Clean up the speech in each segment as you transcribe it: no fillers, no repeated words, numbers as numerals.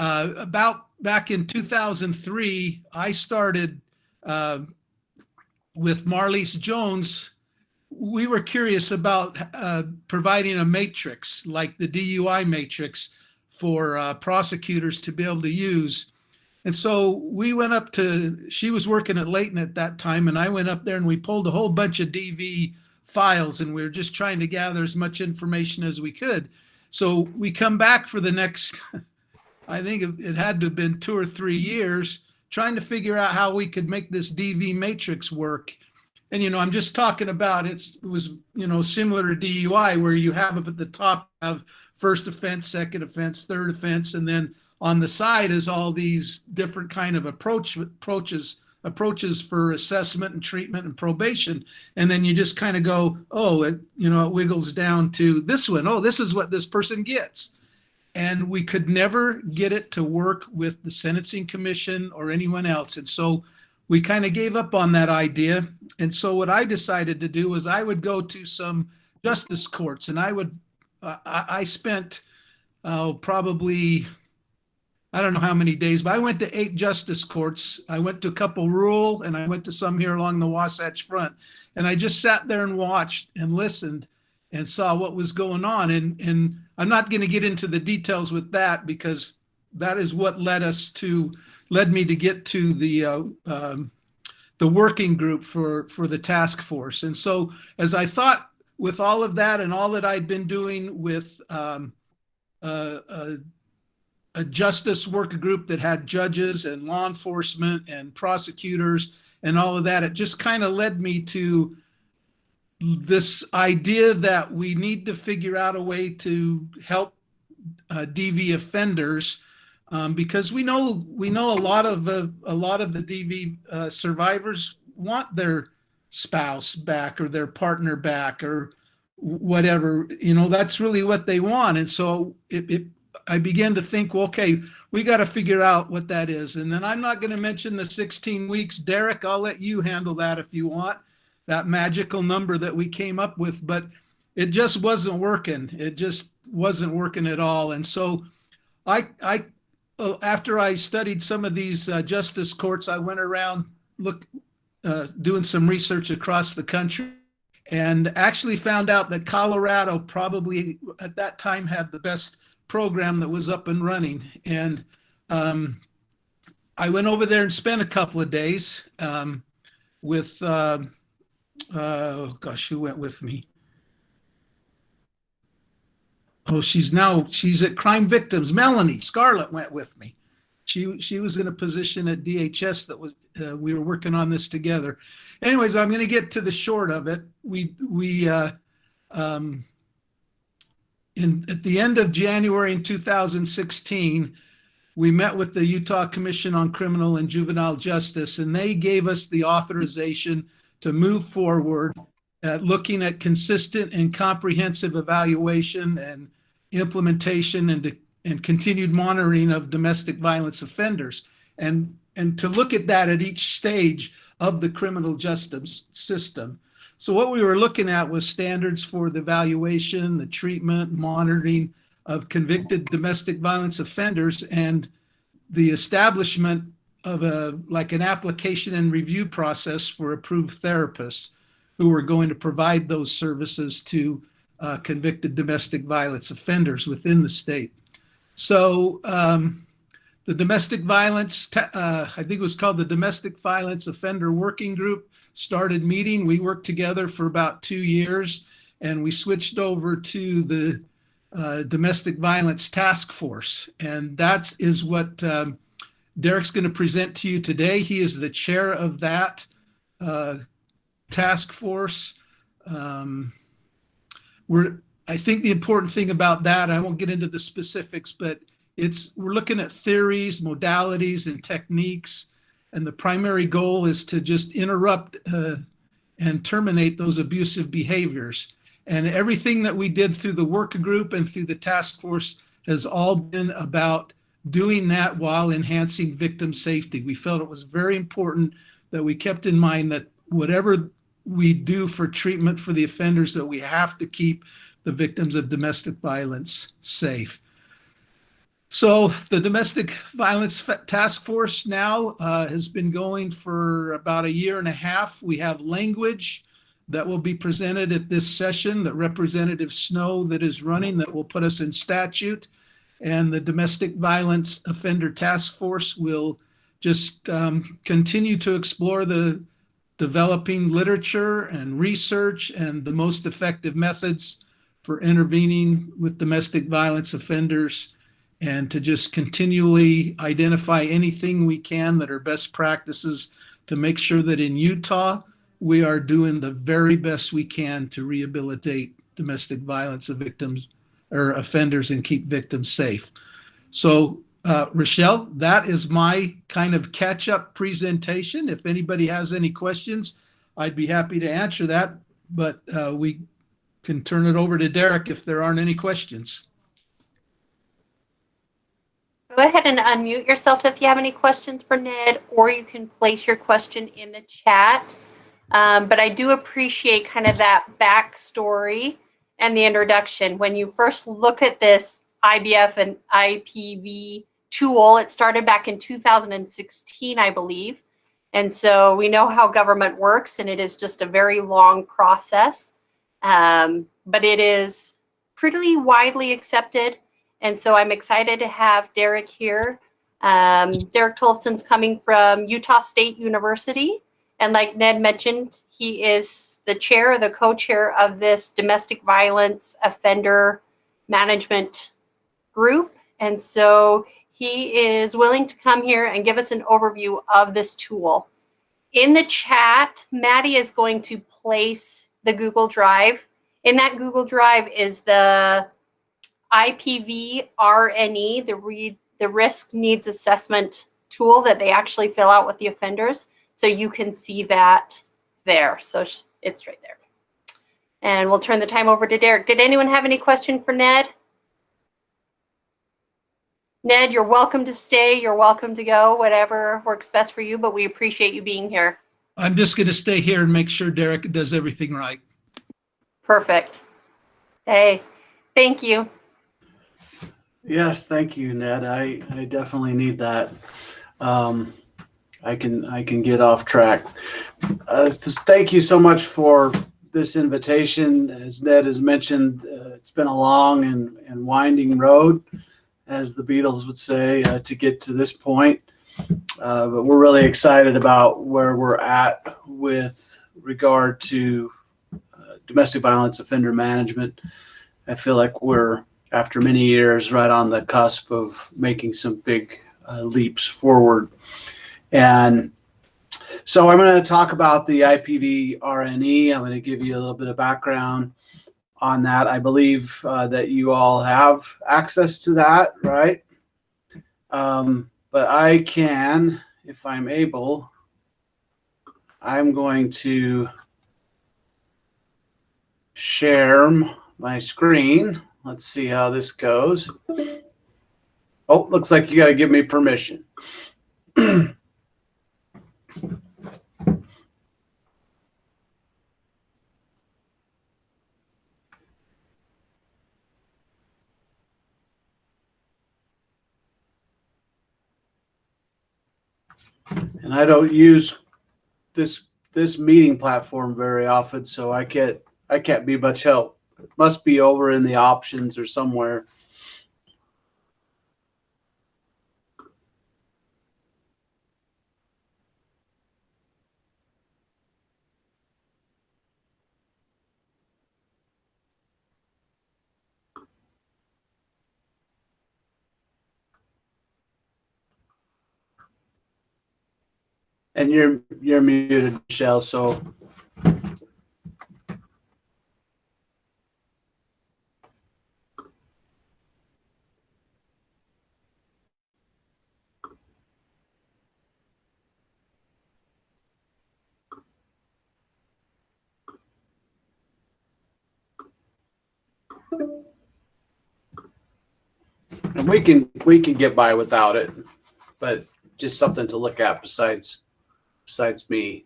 About back in 2003, I started with Marlise Jones. We were curious about providing a matrix like the DUI matrix for prosecutors to be able to use. And so we went up to, she was working at Layton at that time, and I went up there and we pulled a whole bunch of DV files, and we were just trying to gather as much information as we could. So we come back for the next, I think it had to have been 2 or 3 years, trying to figure out how we could make this DV matrix work. And, you know, I'm just talking about it was, you know, similar to DUI, where you have up at the top of first offense, second offense, third offense, and then on the side is all these different kind of approaches for assessment and treatment and probation. And then you just kind of go, oh, it wiggles down to this one. Oh, this is what this person gets. And we could never get it to work with the Sentencing Commission or anyone else. And so we kind of gave up on that idea. And so what I decided to do was I would go to some justice courts, and I spent probably, I don't know how many days, but I went to 8 justice courts. I went to a couple rural, and I went to some here along the Wasatch Front. And I just sat there and watched and listened and saw what was going on. And I'm not going to get into the details with that, because that is what led me to get to the working group for the task force. And so as I thought with all of that and all that I'd been doing with a justice work group that had judges and law enforcement and prosecutors and all of that, it just kind of led me to this idea that we need to figure out a way to help DV offenders, because we know a lot of the DV survivors want their spouse back or their partner back or whatever. You know, that's really what they want. And so I began to think, well, okay, we got to figure out what that is. And then I'm not going to mention the 16 weeks. Derek, I'll let you handle that if you want, that magical number that we came up with, but it just wasn't working. It just wasn't working at all. And so after I studied some of these justice courts, I went around doing some research across the country, and actually found out that Colorado probably at that time had the best program that was up and running. And I went over there and spent a couple of days with, who went with me? Oh, she's at Crime Victims. Melanie Scarlett went with me. She was in a position at DHS that was, we were working on this together. Anyways, I'm going to get to the short of it. At the end of January in 2016, we met with the Utah Commission on Criminal and Juvenile Justice, and they gave us the authorization to move forward at looking at consistent and comprehensive evaluation and implementation and continued monitoring of domestic violence offenders, and to look at that at each stage of the criminal justice system. So what we were looking at was standards for the evaluation, the treatment, monitoring of convicted domestic violence offenders, and the establishment of an application and review process for approved therapists who were going to provide those services to convicted domestic violence offenders within the state. So the domestic violence, I think it was called the Domestic Violence Offender Working Group, started meeting. We worked together for about 2 years, and we switched over to the Domestic Violence Task Force. And that is what Derek's going to present to you today. He is the chair of that task force. I think the important thing about that, I won't get into the specifics, but we're looking at theories, modalities, and techniques. And the primary goal is to just interrupt and terminate those abusive behaviors. And everything that we did through the work group and through the task force has all been about doing that while enhancing victim safety. We felt it was very important that we kept in mind that whatever we do for treatment for the offenders, that we have to keep the victims of domestic violence safe. So the Domestic Violence Task Force now has been going for about 1.5 years. We have language that will be presented at this session that Representative Snow that is running that will put us in statute. And the Domestic Violence Offender Task Force will just continue to explore the developing literature and research and the most effective methods for intervening with domestic violence offenders, and to just continually identify anything we can that are best practices to make sure that in Utah, we are doing the very best we can to rehabilitate domestic violence victims or offenders and keep victims safe. So, Rochelle, that is my kind of catch-up presentation. If anybody has any questions, I'd be happy to answer that, but we can turn it over to Derek if there aren't any questions. Go ahead and unmute yourself if you have any questions for Ned, or you can place your question in the chat. But I do appreciate kind of that backstory and the introduction. When you first look at this IBF and IPV tool, it started back in 2016, I believe. And so we know how government works, and it is just a very long process. But it is pretty widely accepted. And so I'm excited to have Derek here. Derek Tolson's coming from Utah State University. And like Ned mentioned, he is the chair or the co-chair of this domestic violence offender management group. And so he is willing to come here and give us an overview of this tool. In the chat, Maddie is going to place the Google Drive. In that Google Drive is the IPV-RNE, the risk needs assessment tool that they actually fill out with the offenders. So you can see that there. So it's right there. And we'll turn the time over to Derek. Did anyone have any question for Ned? Ned, you're welcome to stay. You're welcome to go, whatever works best for you, but we appreciate you being here. I'm just going to stay here and make sure Derek does everything right. Perfect. Hey, thank you. Yes, thank you, Ned. I definitely need that. I can get off track. Thank you so much for this invitation. As Ned has mentioned, it's been a long and winding road, as the Beatles would say, to get to this point. But we're really excited about where we're at with regard to domestic violence offender management. I feel like we're, after many years, right on the cusp of making some big leaps forward. And so I'm going to talk about the IPV-RNE. I'm going to give you a little bit of background on that. I believe that you all have access to that, right? But I can, if I'm able, I'm going to share my screen. Let's see how this goes. Oh, looks like you got to give me permission. And I don't use this meeting platform very often, so I can't be much help. It must be over in the options or somewhere. And you're muted, Michelle, so. And we can get by without it, but just something to look at besides me.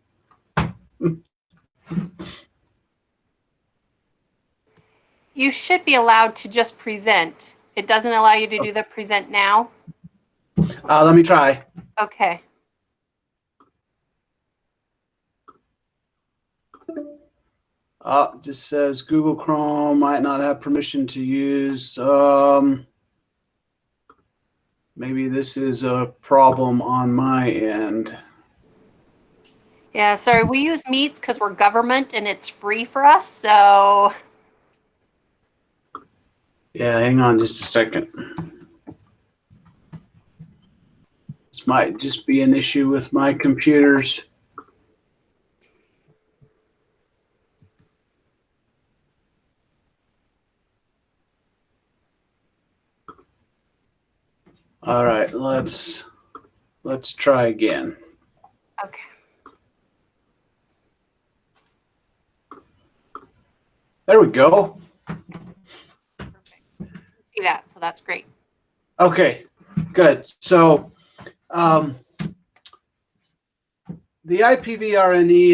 You should be allowed to just present It doesn't allow you to do the present now? Let me try. Okay. It just says Google Chrome might not have permission to use. Maybe this is a problem on my end. Yeah, sorry, we use Meets because we're government and it's free for us, so. Yeah, hang on just a second. This might just be an issue with my computers. All right, let's try again. Okay. There we go. Perfect. See that, so that's great. Okay, good. So the IPV-RNE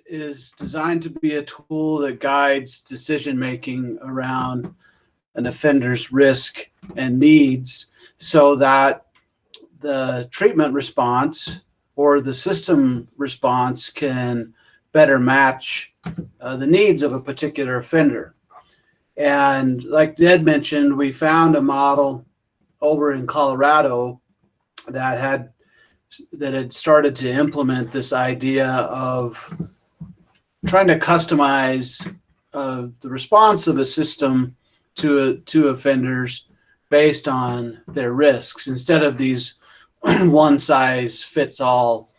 is designed to be a tool that guides decision making around an offender's risk and needs, so that the treatment response or the system response can better match the needs of a particular offender. And like Ned mentioned, we found a model over in Colorado that had started to implement this idea of trying to customize the response of a system to offenders based on their risks, instead of these one size fits all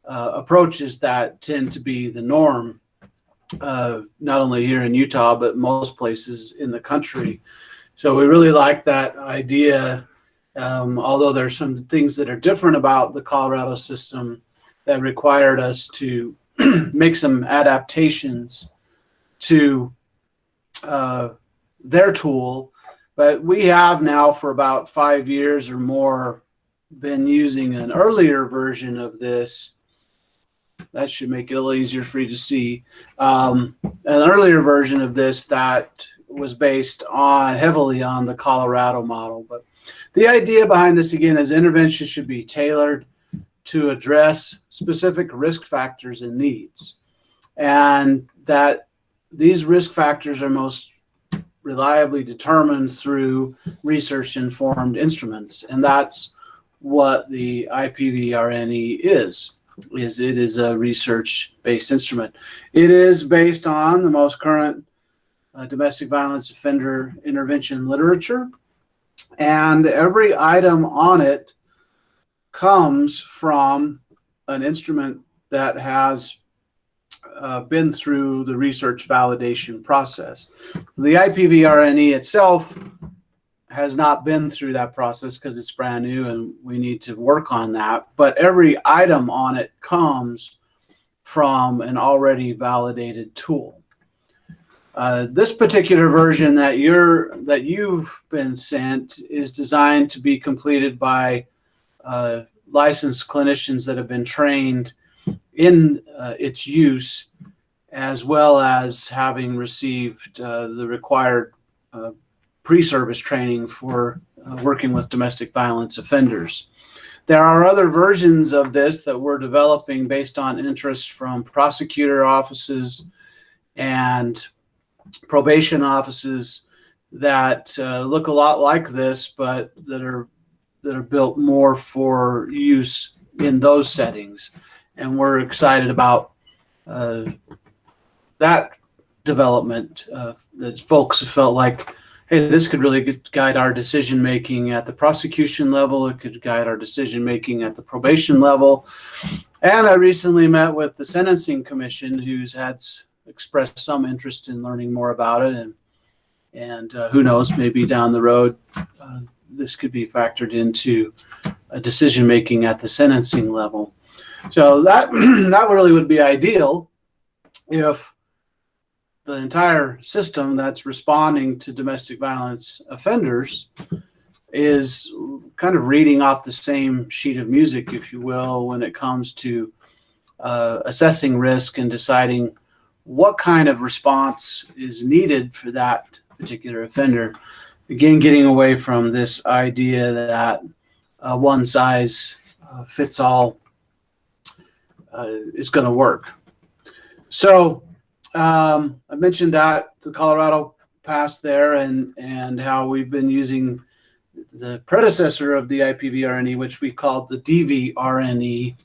approaches that tend to be the norm, not only here in Utah, but most places in the country. So we really like that idea, although there's some things that are different about the Colorado system that required us to make some adaptations to their tool. But we have now for about 5 years or more been using an earlier version of this. That should make it a little easier for you to see. An earlier version of this that was based heavily on the Colorado model. But the idea behind this, again, is intervention should be tailored to address specific risk factors and needs, and that these risk factors are most reliably determined through research-informed instruments. And that's what the IPV-RNE is. It is a research-based instrument. It is based on the most current domestic violence offender intervention literature, and every item on it comes from an instrument that has been through the research validation process. The IPV-RNE itself has not been through that process because it's brand new and we need to work on that. But every item on it comes from an already validated tool. This particular version that you've been sent is designed to be completed by licensed clinicians that have been trained in its use, as well as having received the required pre-service training for working with domestic violence offenders. There are other versions of this that we're developing based on interest from prosecutor offices and probation offices that look a lot like this, but that are built more for use in those settings. And we're excited about that development, that folks have felt like, hey, this could really guide our decision making at the prosecution level. It could guide our decision making at the probation level. And I recently met with the Sentencing Commission, who's expressed some interest in learning more about it. And who knows, maybe down the road, this could be factored into a decision making at the sentencing level. So that really would be ideal if the entire system that's responding to domestic violence offenders is kind of reading off the same sheet of music, if you will, when it comes to assessing risk and deciding what kind of response is needed for that particular offender. again, getting away from this idea that one size fits all is going to work. So I mentioned that the Colorado passed there, and how we've been using the predecessor of the IPV-RNE, which we called the DVRNE,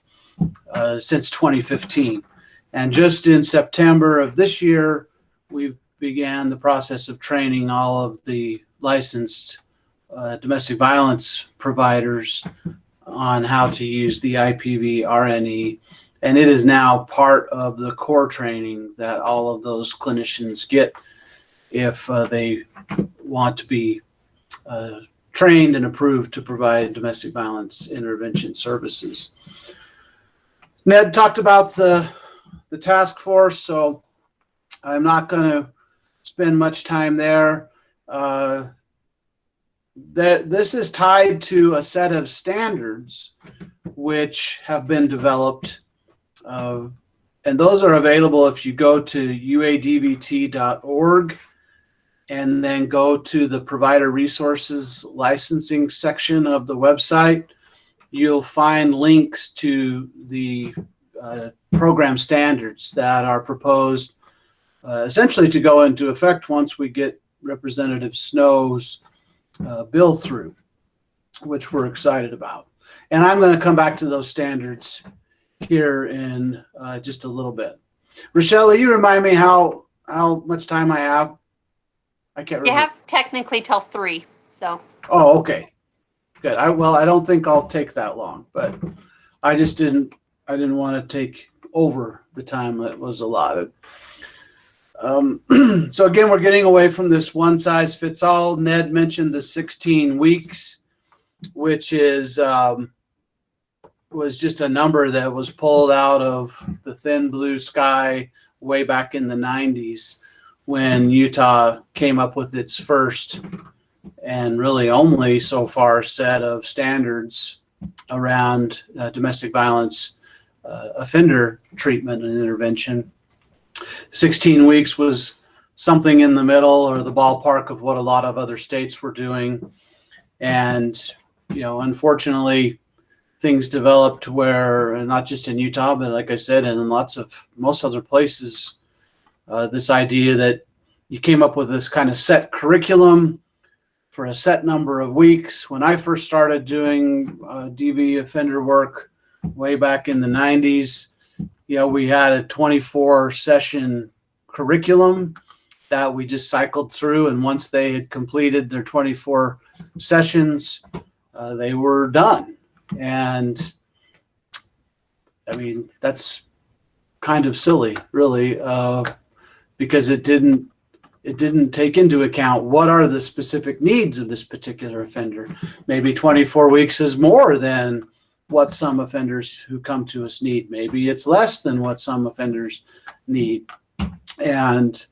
since 2015. And just in September of this year, we began the process of training all of the licensed domestic violence providers on how to use the IPV-RNE. And it is now part of the core training that all of those clinicians get if they want to be trained and approved to provide domestic violence intervention services. Ned talked about the task force, so I'm not going to spend much time there. This is tied to a set of standards which have been developed, and those are available if you go to uadvt.org and then go to the provider resources licensing section of the website. You'll find links to the program standards that are proposed essentially to go into effect once we get Representative Snow's bill through, which we're excited about. And I'm going to come back to those standards here in just a little bit. Rochelle, will you remind me how much time I have? I can't remember. You have technically till 3, so. Oh, okay. Good. Well, I don't think I'll take that long, but I just didn't want to take over the time that was allotted. So again, we're getting away from this one size fits all. Ned mentioned the 16 weeks, which is was just a number that was pulled out of the thin blue sky way back in the 90s when Utah came up with its first and really only so far set of standards around domestic violence offender treatment and intervention. 16 weeks was something in the middle or the ballpark of what a lot of other states were doing. And, you know, unfortunately, things developed where, not just in Utah, but like I said, and in most other places, this idea that you came up with this kind of set curriculum for a set number of weeks. When I first started doing DV offender work way back in the 90s, you know, we had a 24 session curriculum that we just cycled through. And once they had completed their 24 sessions, they were done. And I mean, that's kind of silly, really, because it didn't take into account what are the specific needs of this particular offender. Maybe 24 weeks is more than what some offenders who come to us need. Maybe it's less than what some offenders need. And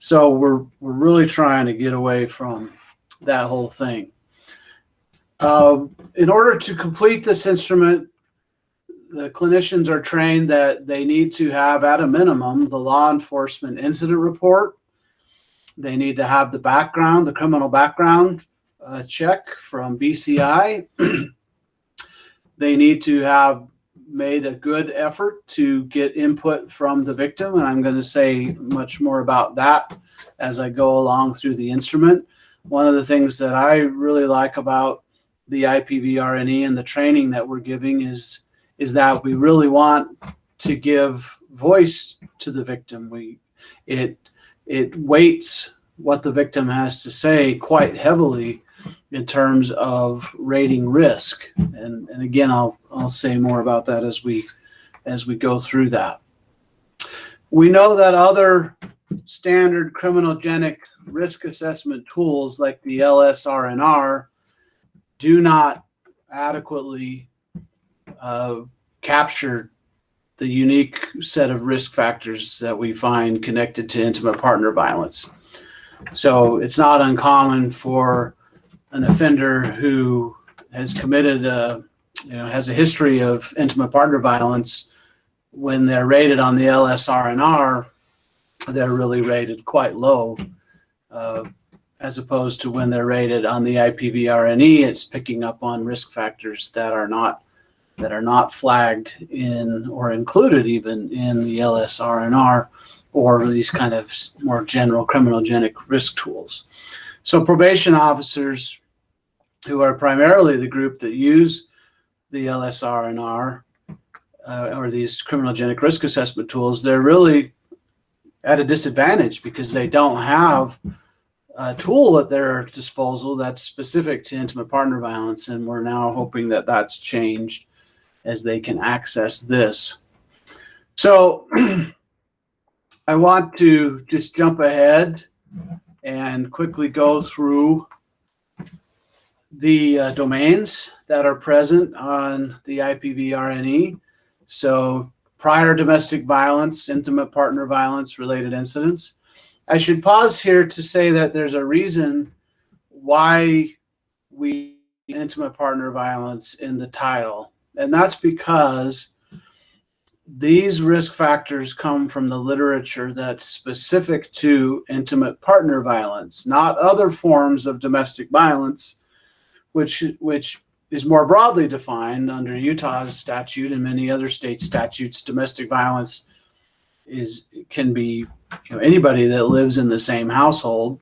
so we're really trying to get away from that whole thing. In order to complete this instrument, the clinicians are trained that they need to have, at a minimum, the law enforcement incident report. They need to have the background, the criminal background check from BCI. They need to have made a good effort to get input from the victim, and I'm going to say much more about that as I go along through the instrument. One of the things that I really like about the IPV-RNE and the training that we're giving is that we really want to give voice to the victim. It weights what the victim has to say quite heavily in terms of rating risk. And again, I'll say more about that as we go through that. We know that other standard criminogenic risk assessment tools like the LSRNR do not adequately capture the unique set of risk factors that we find connected to intimate partner violence. So it's not uncommon for an offender who has committed has a history of intimate partner violence, when they're rated on the LSRNR, they're really rated quite low. as opposed to when they're rated on the IPV-RNE, it's picking up on risk factors that are not flagged in or included even in the LSRNR or these kind of more general criminogenic risk tools. So probation officers, who are primarily the group that use the LSRNR or these criminogenic risk assessment tools, they're really at a disadvantage because they don't have a tool at their disposal that's specific to intimate partner violence, and we're now hoping that that's changed as they can access this. So I want to just jump ahead and quickly go through the domains that are present on the IPV-RNE. So prior domestic violence, intimate partner violence related incidents. I should pause here to say that there's a reason why we intimate partner violence in the title. And that's because these risk factors come from the literature that's specific to intimate partner violence, not other forms of domestic violence, which is more broadly defined under Utah's statute and many other state statutes. Domestic violence can be anybody that lives in the same household.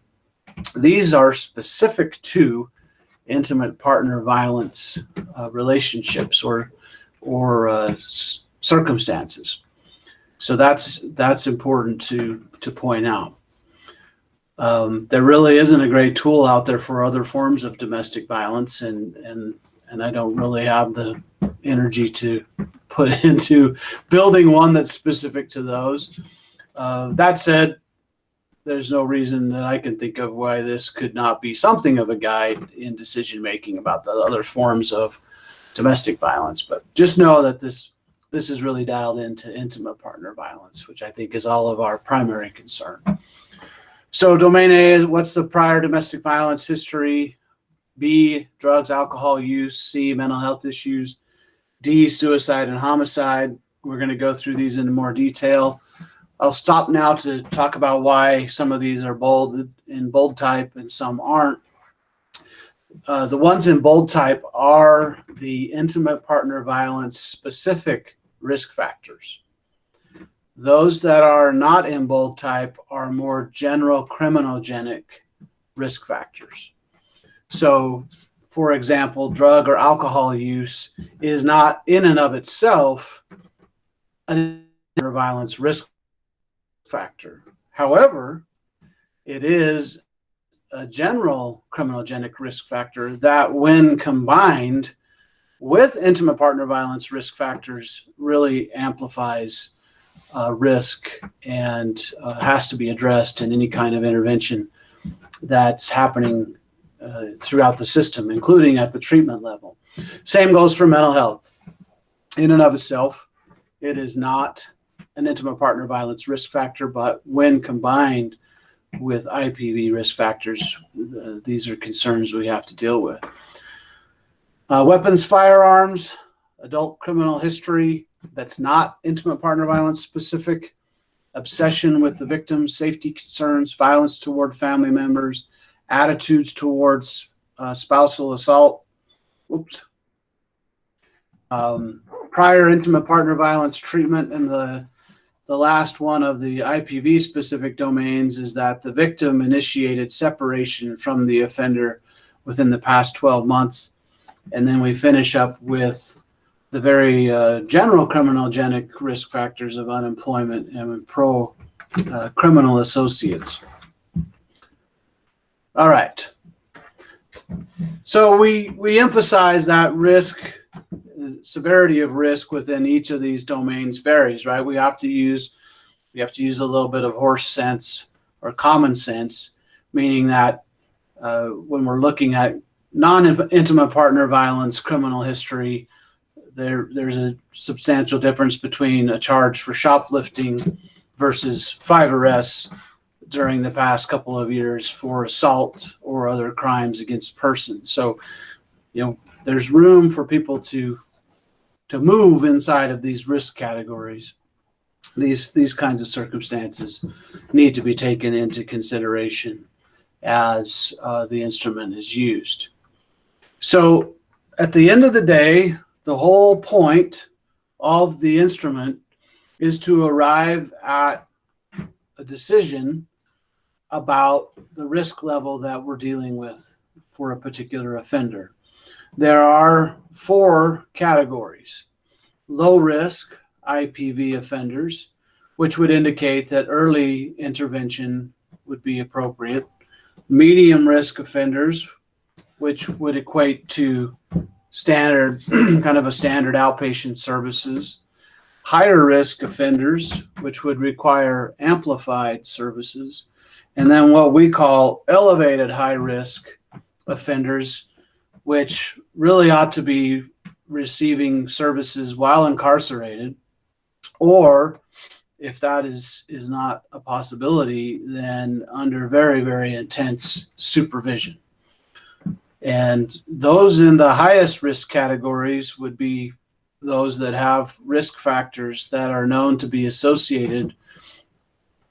These are specific to intimate partner violence relationships or circumstances. So that's important to point out. There really isn't a great tool out there for other forms of domestic violence, and I don't really have the energy to put into building one that's specific to those. That said, there's no reason that I can think of why this could not be something of a guide in decision making about the other forms of domestic violence. But just know that this is really dialed into intimate partner violence, which I think is all of our primary concern. So domain A is what's the prior domestic violence history. B, drugs, alcohol use. C, mental health issues. D, suicide and homicide. We're going to go through these in more detail. I'll stop now to talk about why some of these are bolded in bold type and some aren't. The ones in bold type are the intimate partner violence specific risk factors. Those that are not in bold type are more general criminogenic risk factors. So, for example, drug or alcohol use is not in and of itself an violence risk factor. However, it is a general criminogenic risk factor that, when combined with intimate partner violence risk factors, really amplifies risk and has to be addressed in any kind of intervention that's happening throughout the system, including at the treatment level. Same goes for mental health. In and of itself, it is not an intimate partner violence risk factor, but when combined with IPV risk factors, these are concerns we have to deal with. Weapons, firearms, adult criminal history that's not intimate partner violence specific, obsession with the victim, safety concerns, violence toward family members, attitudes towards spousal assault, prior intimate partner violence treatment, and the last one of the IPV specific domains is that the victim initiated separation from the offender within the past 12 months. And then we finish up with the very general criminogenic risk factors of unemployment and criminal associates. All right. So we emphasize that risk, severity of risk within each of these domains varies, right? We have to use a little bit of horse sense or common sense, meaning that when we're looking at non-intimate partner violence criminal history, there's a substantial difference between a charge for shoplifting versus 5 arrests during the past couple of years for assault or other crimes against persons. So, there's room for people to move inside of these risk categories. These kinds of circumstances need to be taken into consideration as the instrument is used. So at the end of the day, the whole point of the instrument is to arrive at a decision about the risk level that we're dealing with for a particular offender. There are 4 categories. Low risk IPV offenders, which would indicate that early intervention would be appropriate. Medium risk offenders, which would equate to standard, kind of a standard outpatient services. Higher risk offenders, which would require amplified services. And then what we call elevated high risk offenders, which really ought to be receiving services while incarcerated, or if that is not a possibility, then under very, very intense supervision. And those in the highest risk categories would be those that have risk factors that are known to be associated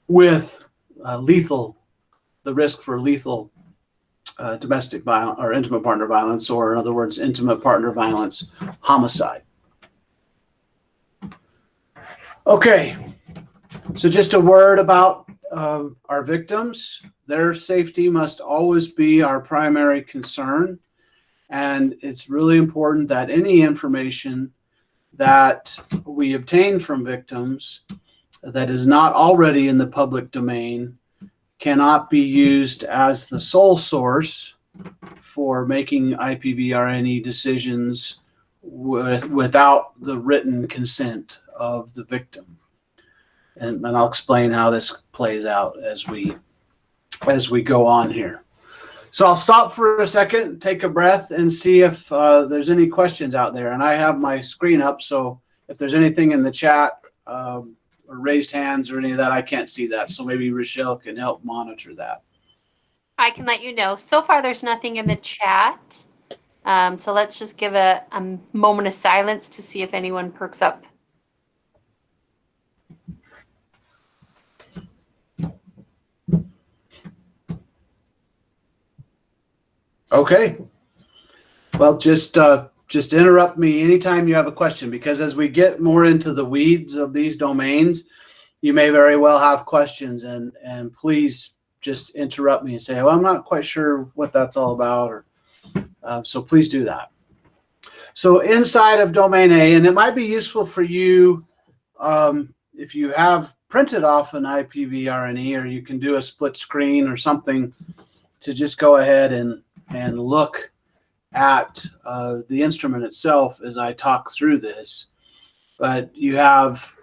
with the risk for lethal domestic violence or intimate partner violence, or in other words, intimate partner violence, homicide. Okay, so just a word about our victims. Their safety must always be our primary concern, and it's really important that any information that we obtain from victims that is not already in the public domain cannot be used as the sole source for making IPV-RNE decisions without the written consent of the victim. And I'll explain how this plays out as we go on here. So I'll stop for a second, take a breath, and see if there's any questions out there. And I have my screen up, so if there's anything in the chat or raised hands or any of that, I can't see that. So maybe Rochelle can help monitor that. I can let you know. So far, there's nothing in the chat. So let's just give a moment of silence to see if anyone perks up. Okay. Well, just interrupt me anytime you have a question, because as we get more into the weeds of these domains, you may very well have questions, and please just interrupt me and say, well, I'm not quite sure what that's all about, or so please do that. So inside of domain A, and it might be useful for you if you have printed off an IPV-RNE, or you can do a split screen or something to just go ahead and look at the instrument itself as I talk through this. But you have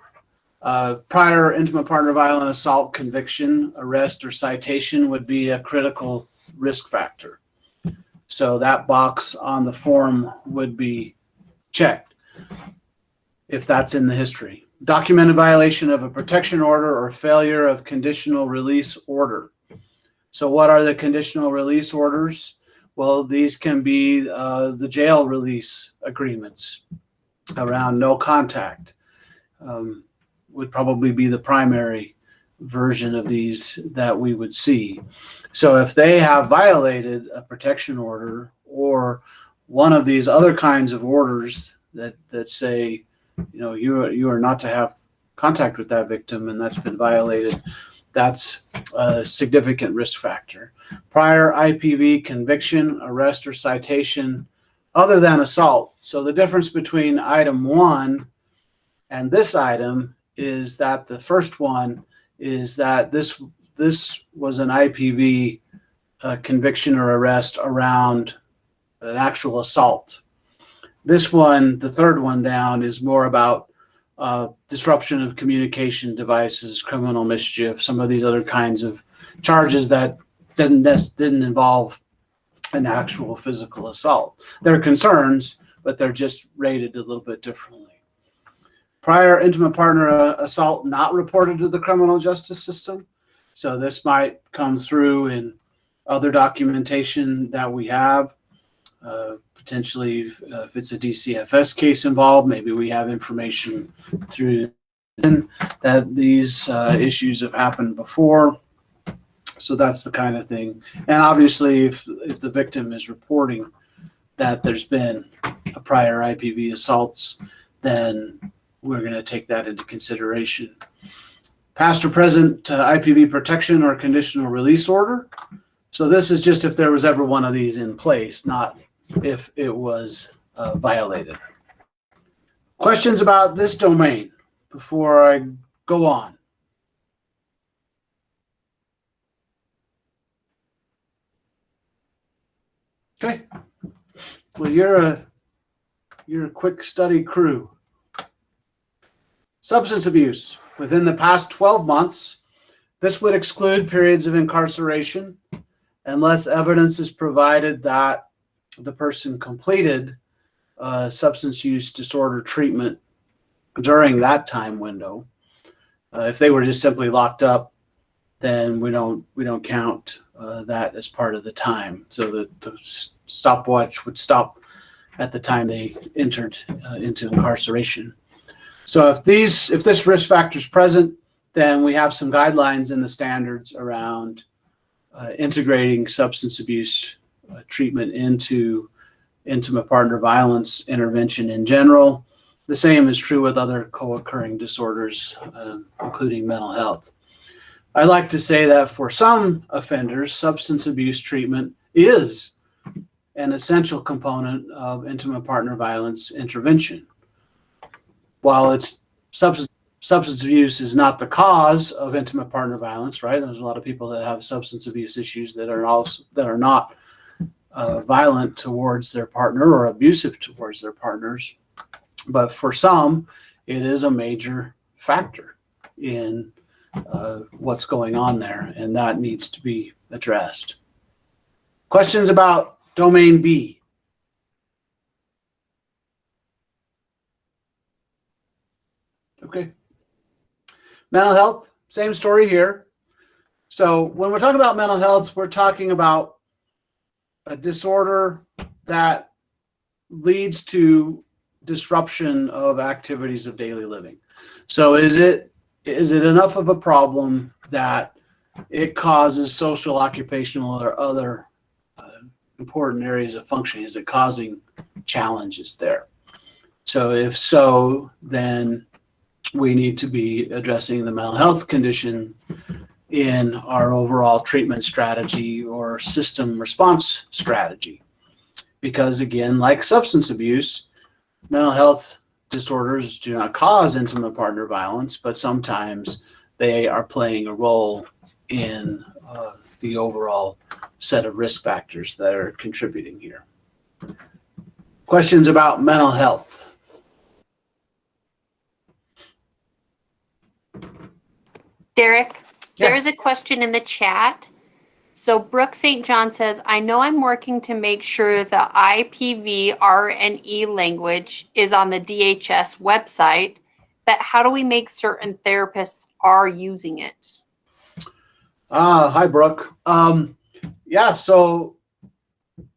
prior intimate partner violent assault conviction, arrest, or citation would be a critical risk factor. So that box on the form would be checked if that's in the history. Documented violation of a protection order or failure of conditional release order. So what are the conditional release orders? Well, these can be the jail release agreements around no contact. Would probably be the primary version of these that we would see. So if they have violated a protection order or one of these other kinds of orders that say, you know, you are not to have contact with that victim, and that's been violated, that's a significant risk factor. Prior IPV conviction, arrest, or citation other than assault. So the difference between item 1 and this item is that the first one is that this was an IPV conviction or arrest around an actual assault. This one, the third one down, is more about disruption of communication devices, criminal mischief, some of these other kinds of charges that didn't involve an actual physical assault. They're concerns, but they're just rated a little bit differently. Prior intimate partner assault not reported to the criminal justice system. So this might come through in other documentation that we have. Potentially, if it's a DCFS case involved, maybe we have information through that these issues have happened before. So that's the kind of thing. And obviously, if the victim is reporting that there's been a prior IPV assaults, then we're going to take that into consideration. Past or present IPV protection or conditional release order. So this is just if there was ever one of these in place, not if it was violated. Questions about this domain before I go on? Okay. Well, you're a quick study crew. Substance abuse. Within the past 12 months, this would exclude periods of incarceration unless evidence is provided that the person completed substance use disorder treatment during that time window. If they were just simply locked up, then we don't count that as part of the time. So the stopwatch would stop at the time they entered into incarceration. So if this risk factor is present, then we have some guidelines in the standards around integrating substance abuse treatment into intimate partner violence intervention in general. The same is true with other co-occurring disorders, including mental health. I like to say that for some offenders, substance abuse treatment is an essential component of intimate partner violence intervention. While it's substance abuse is not the cause of intimate partner violence, right? There's a lot of people that have substance abuse issues that are not violent towards their partner or abusive towards their partners. But for some, it is a major factor in what's going on there, and that needs to be addressed. Questions about Domain B? Okay. Mental health, same story here. So when we're talking about mental health, we're talking about a disorder that leads to disruption of activities of daily living. So is it enough of a problem that it causes social, occupational, or other important areas of functioning? Is it causing challenges there? So if so, then we need to be addressing the mental health condition in our overall treatment strategy or system response strategy. Because again, like substance abuse, mental health disorders do not cause intimate partner violence, but sometimes they are playing a role in the overall set of risk factors that are contributing here. Questions about mental health? Derek, Yes. there's a question in the chat. So Brooke St. John says, I know I'm working to make sure the IPV-RNE language is on the DHS website, but how do we make certain therapists are using it? Hi, Brooke. Yeah, so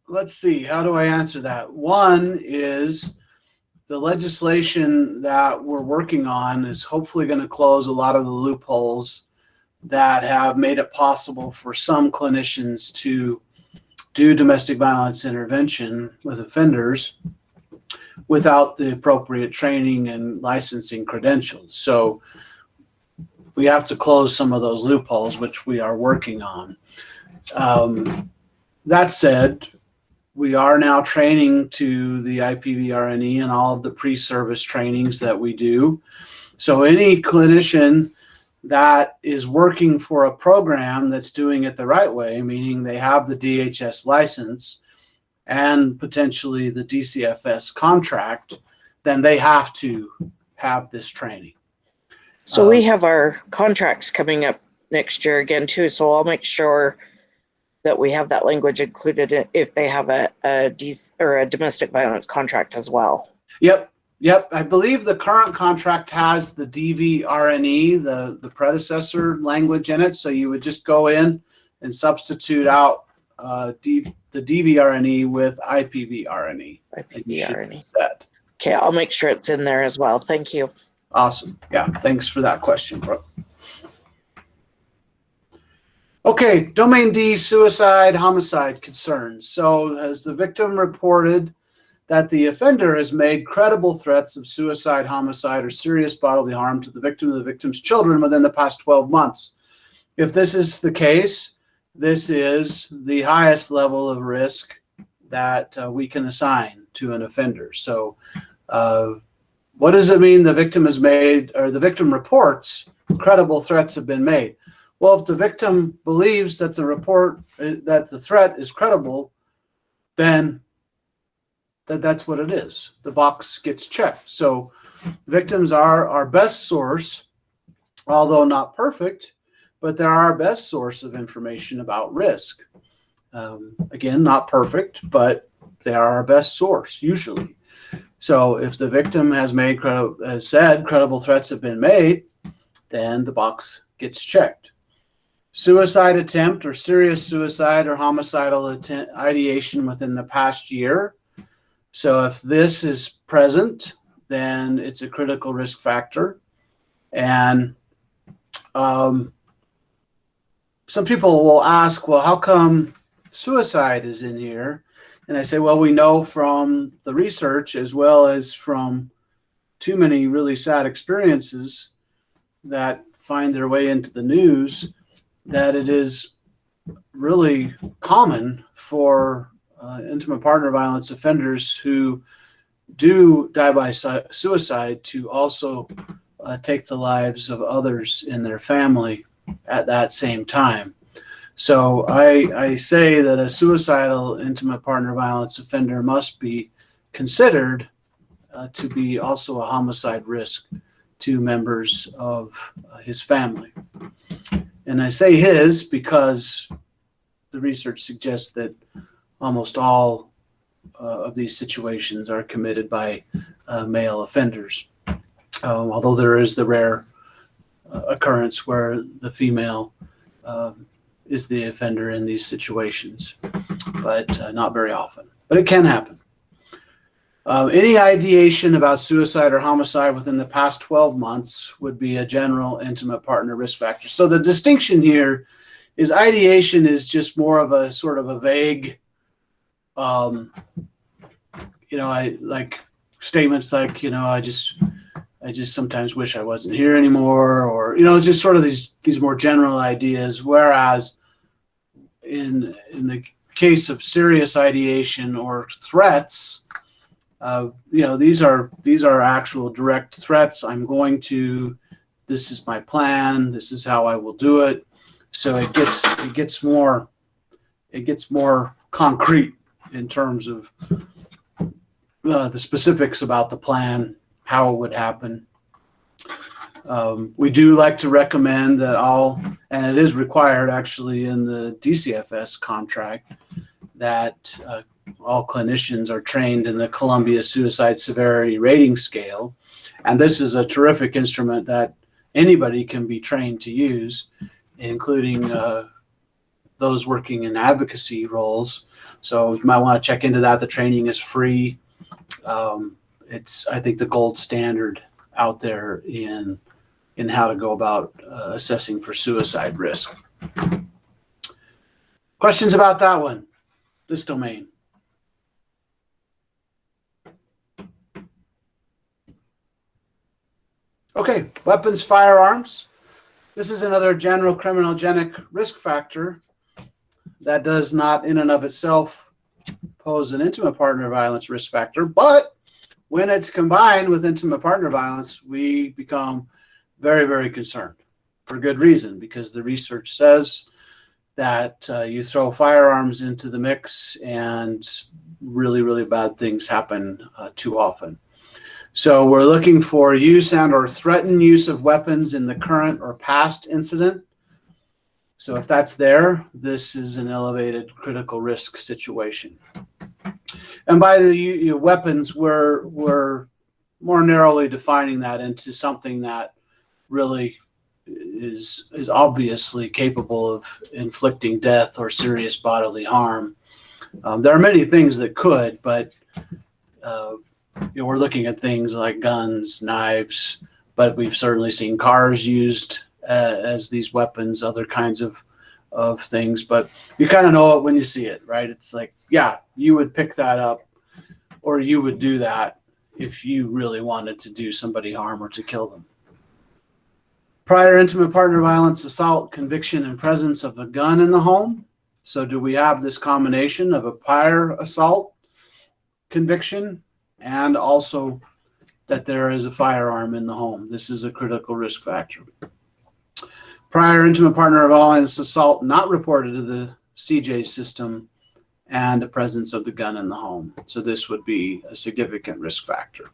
let's see. How do I answer that? One is the legislation that we're working on is hopefully going to close a lot of the loopholes that have made it possible for some clinicians to do domestic violence intervention with offenders without the appropriate training and licensing credentials. So we have to close some of those loopholes, which we are working on. That said, we are now training to the IPV-RNE and all of the pre-service trainings that we do. So any clinician that is working for a program that's doing it the right way, meaning they have the DHS license and potentially the DCFS contract, then they have to have this training. So we have our contracts coming up next year again too, so I'll make sure that we have that language included if they have a domestic violence contract as well. Yep. I believe the current contract has the DVRNE, the predecessor language in it. So you would just go in and substitute out the DVRNE with IPV-RNE. IPV-RNE. Okay, I'll make sure it's in there as well. Thank you. Awesome. Yeah, thanks for that question, Brooke. Okay, Domain D, suicide, homicide concerns. So has the victim reported that the offender has made credible threats of suicide, homicide, or serious bodily harm to the victim or the victim's children within the past 12 months? If this is the case, this is the highest level of risk that we can assign to an offender. So what does it mean the victim has made, or the victim reports credible threats have been made? Well, if the victim believes that the threat is credible, then that's what it is. The box gets checked. So victims are our best source, although not perfect, but they're our best source of information about risk. Again, not perfect, but they are our best source usually. So if the victim has said credible threats have been made, then the box gets checked. Suicide attempt or serious suicide or homicidal ideation within the past year. So if this is present, then it's a critical risk factor. And some people will ask, well, how come suicide is in here? And I say, well, we know from the research as well as from too many really sad experiences that find their way into the news that it is really common for intimate partner violence offenders who do die by suicide to also take the lives of others in their family at that same time. So I say that a suicidal intimate partner violence offender must be considered to be also a homicide risk to members of his family. And I say his because the research suggests that almost all of these situations are committed by male offenders, although there is the rare occurrence where the female is the offender in these situations, but not very often. But it can happen. Any ideation about suicide or homicide within the past 12 months would be a general intimate partner risk factor. So the distinction here is ideation is just more of a sort of a vague, I like statements like, I just sometimes wish I wasn't here anymore, or, just sort of these more general ideas. Whereas in the case of serious ideation or threats, these are actual direct threats. This is my plan. This is how I will do it. So it gets more concrete in terms of the specifics about the plan, how it would happen. We do like to recommend that and it is required actually in the DCFS contract, that all clinicians are trained in the Columbia Suicide Severity Rating Scale. And this is a terrific instrument that anybody can be trained to use, including those working in advocacy roles. So you might want to check into that. The training is free. It's, I think, the gold standard out there in how to go about assessing for suicide risk. Questions about that one, this domain? Okay, weapons, firearms. This is another general criminogenic risk factor that does not in and of itself pose an intimate partner violence risk factor, but when it's combined with intimate partner violence, we become very, very concerned for good reason, because the research says that you throw firearms into the mix and really, really bad things happen too often. So we're looking for use and or threatened use of weapons in the current or past incident. So if that's there, this is an elevated critical risk situation. And by the weapons, we're more narrowly defining that into something that really is obviously capable of inflicting death or serious bodily harm. There are many things that could, but we're looking at things like guns, knives, but we've certainly seen cars used as these weapons, other kinds of of things, but you kind of know it when you see it, right? It's like, yeah, you would pick that up, or you would do that if you really wanted to do somebody harm or to kill them. Prior intimate partner violence, assault, conviction, and presence of a gun in the home. So do we have this combination of a prior assault conviction and also that there is a firearm in the home? This is a critical risk factor. Prior intimate partner violence assault not reported to the CJ system and the presence of the gun in the home. So this would be a significant risk factor.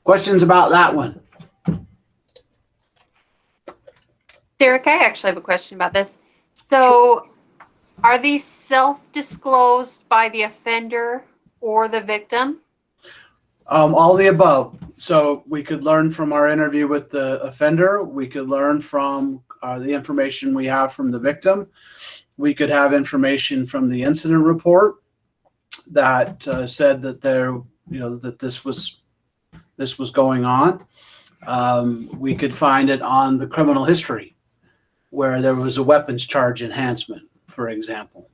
Questions about that one? Derek, I actually have a question about this. So are these self-disclosed by the offender or the victim? All the above. So we could learn from our interview with the offender. We could learn from the information we have from the victim. We could have information from the incident report that said that that this was going on. We could find it on the criminal history where there was a weapons charge enhancement, for example,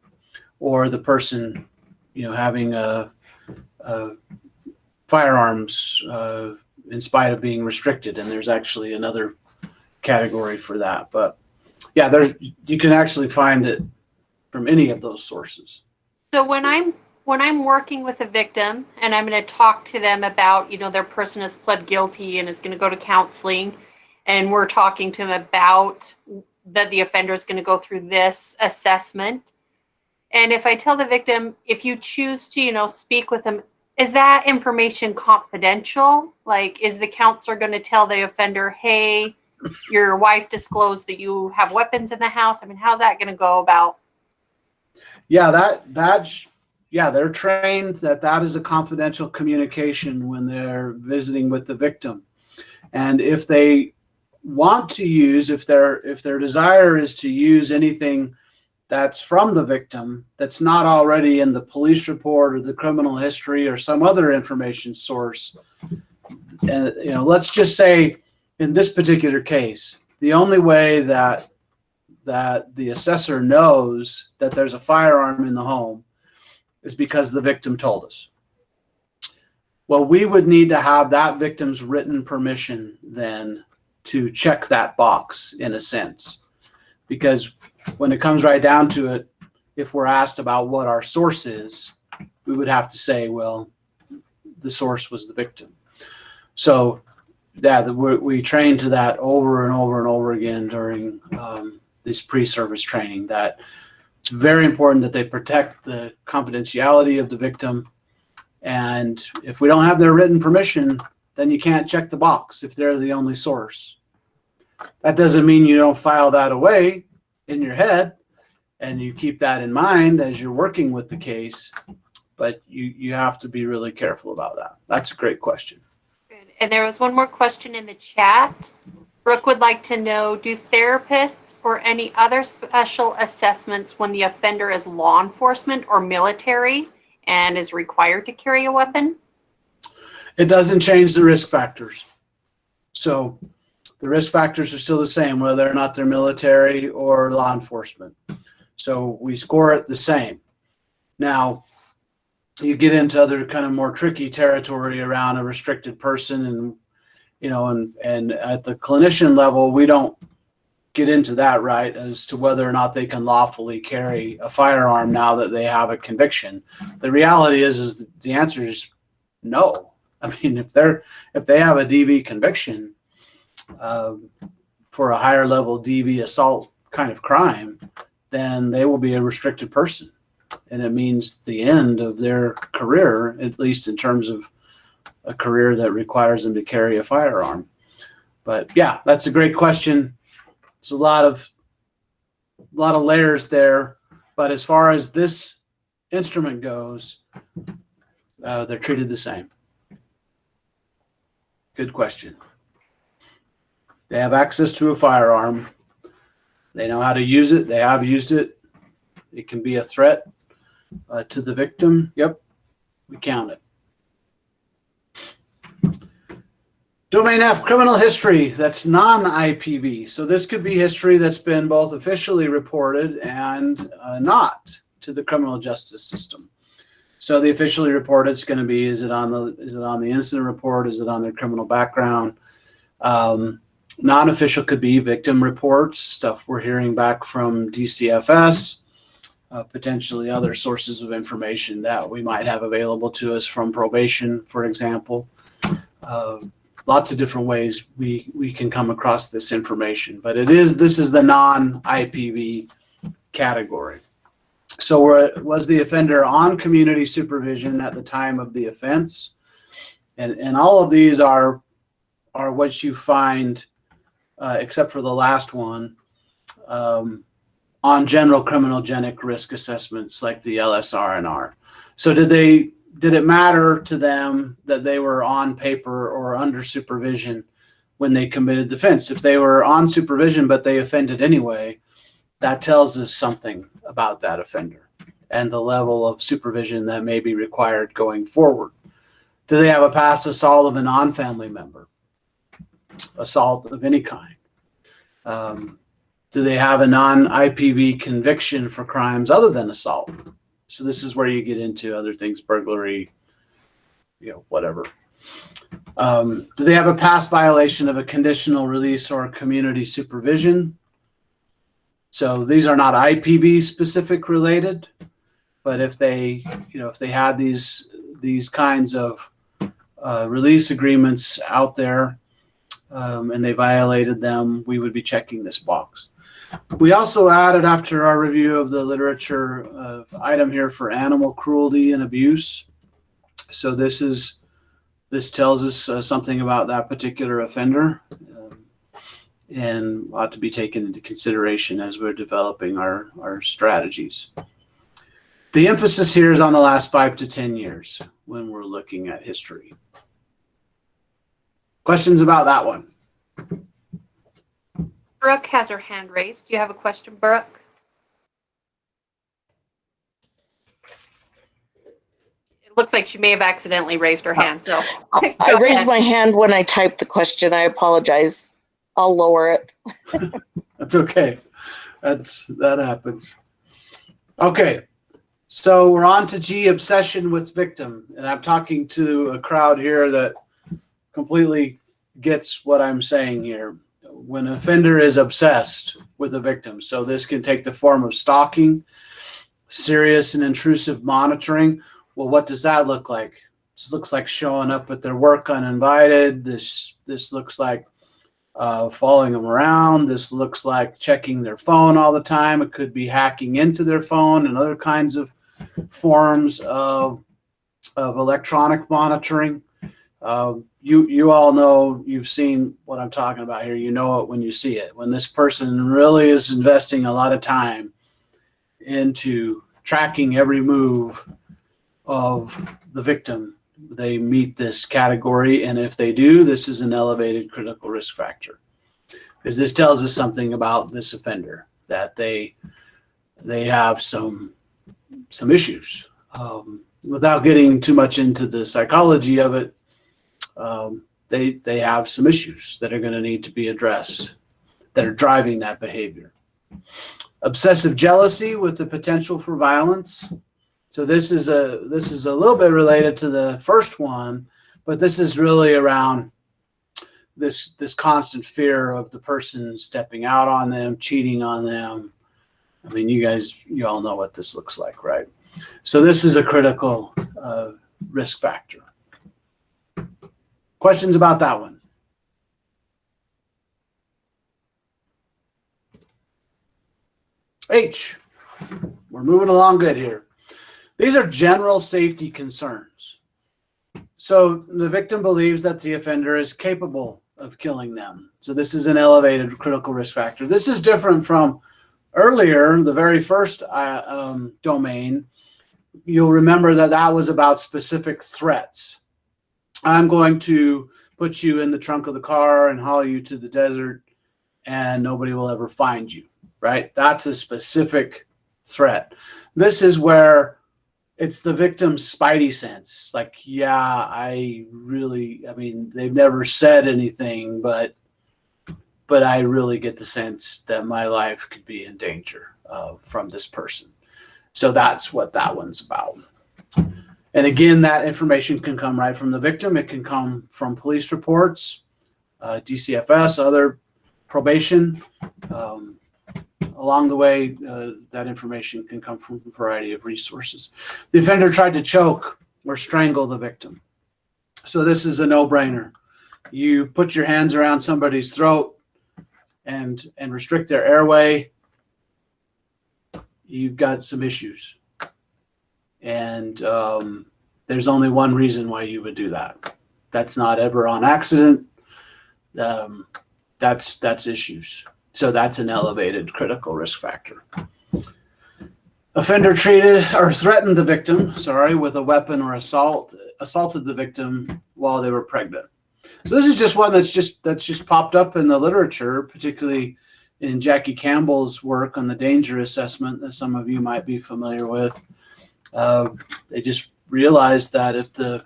or the person, having a firearms in spite of being restricted, and there's actually another category for that. But yeah, you can actually find it from any of those sources. So when I'm working with a victim and I'm going to talk to them about, their person has pled guilty and is going to go to counseling, and we're talking to them about that the offender is going to go through this assessment. And if I tell the victim, if you choose to, speak with them, is that information confidential? Like, is the counselor going to tell the offender, hey, your wife disclosed that you have weapons in the house? I mean, how's that going to go about? Yeah, they're trained that is a confidential communication when they're visiting with the victim. And if they want to use, if their desire is to use anything that's from the victim that's not already in the police report or the criminal history or some other information source, and let's just say in this particular case, the only way that the assessor knows that there's a firearm in the home is because the victim told us. Well, we would need to have that victim's written permission then to check that box, in a sense, because when it comes right down to it, if we're asked about what our source is, we would have to say, well, the source was the victim. So yeah, we train to that over and over and over again during this pre-service training, that it's very important that they protect the confidentiality of the victim. And if we don't have their written permission, then you can't check the box if they're the only source. That doesn't mean you don't file that away in your head and you keep that in mind as you're working with the case, but you have to be really careful about that. That's a great question. Good. And there was one more question in the chat. Brooke would like to know, do therapists or any other special assessments when the offender is law enforcement or military and is required to carry a weapon? It doesn't change the risk factors. So the risk factors are still the same, whether or not they're military or law enforcement. So we score it the same. Now, you get into other kind of more tricky territory around a restricted person, and and at the clinician level, we don't get into that, right, as to whether or not they can lawfully carry a firearm now that they have a conviction. The reality is the answer is no. I mean, if they have a DV conviction for a higher level DV assault kind of crime, then they will be a restricted person. And it means the end of their career, at least in terms of a career that requires them to carry a firearm. But yeah, that's a great question. It's a lot of layers there. But as far as this instrument goes, they're treated the same. Good question. They have access to a firearm. They know how to use it. They have used it. It can be a threat to the victim. Yep, we count it. Domain F, criminal history that's non-IPV. So this could be history that's been both officially reported and not to the criminal justice system. So the officially reported is going to be, is it on the incident report? Is it on their criminal background? Non-official could be victim reports, stuff we're hearing back from DCFS, potentially other sources of information that we might have available to us from probation, for example. Lots of different ways we can come across this information, but this is the non-IPV category. So was the offender on community supervision at the time of the offense? And all of these are what you find, except for the last one, on general criminogenic risk assessments like the LSRNR. So did it matter to them that they were on paper or under supervision when they committed the offense? If they were on supervision but they offended anyway, that tells us something about that offender and the level of supervision that may be required going forward. Do they have a past assault of a non-family member? Assault of any kind? Do they have a non-IPV conviction for crimes other than assault? So this is where you get into other things, burglary, whatever. Do they have a past violation of a conditional release or community supervision? So these are not IPV specific related, but if they had these kinds of release agreements out there and they violated them, we would be checking this box. We also added, after our review of the literature, item here for animal cruelty and abuse. So this tells us something about that particular offender and ought to be taken into consideration as we're developing our strategies. The emphasis here is on the last 5 to 10 years when we're looking at history. Questions about that one? Brooke has her hand raised. Do you have a question, Brooke? It looks like she may have accidentally raised her hand. So I raised my hand when I typed the question. I apologize. I'll lower it. That's okay. That happens. Okay. So we're on to G, obsession with victim. And I'm talking to a crowd here that completely gets what I'm saying here. When an offender is obsessed with a victim, so this can take the form of stalking, serious and intrusive monitoring. Well, what does that look like? This looks like showing up at their work uninvited. This looks like following them around. This looks like checking their phone all the time. It could be hacking into their phone and other kinds of forms of electronic monitoring. You all know, you've seen what I'm talking about here. You know it when you see it. When this person really is investing a lot of time into tracking every move of the victim, they meet this category. And if they do, this is an elevated critical risk factor. Because this tells us something about this offender, that they have some issues. Without getting too much into the psychology of it, they have some issues that are going to need to be addressed that are driving that behavior. Obsessive jealousy with the potential for violence. So this is a little bit related to the first one, but this is really around this constant fear of the person stepping out on them, cheating on them. I mean, you all know what this looks like, right? So this is a critical risk factor. Questions about that one? H, we're moving along good here. These are general safety concerns. So the victim believes that the offender is capable of killing them. So this is an elevated critical risk factor. This is different from earlier, the very first domain. You'll remember that was about specific threats. I'm going to put you in the trunk of the car and haul you to the desert and nobody will ever find you, right? That's a specific threat. This is where it's the victim's spidey sense. Like, yeah, I mean, they've never said anything, but I really get the sense that my life could be in danger from this person. So that's what that one's about. And again, that information can come right from the victim. It can come from police reports, DCFS, other probation. Along the way, that information can come from a variety of resources. The offender tried to choke or strangle the victim. So this is a no-brainer. You put your hands around somebody's throat and restrict their airway, you've got some issues. And there's only one reason why you would do that. That's not ever on accident. That's issues. So that's an elevated critical risk factor. Offender treated or threatened the victim, with a weapon or assaulted the victim while they were pregnant. So this is just one that's just popped up in the literature, particularly in Jackie Campbell's work on the danger assessment that some of you might be familiar with. They just realized that if the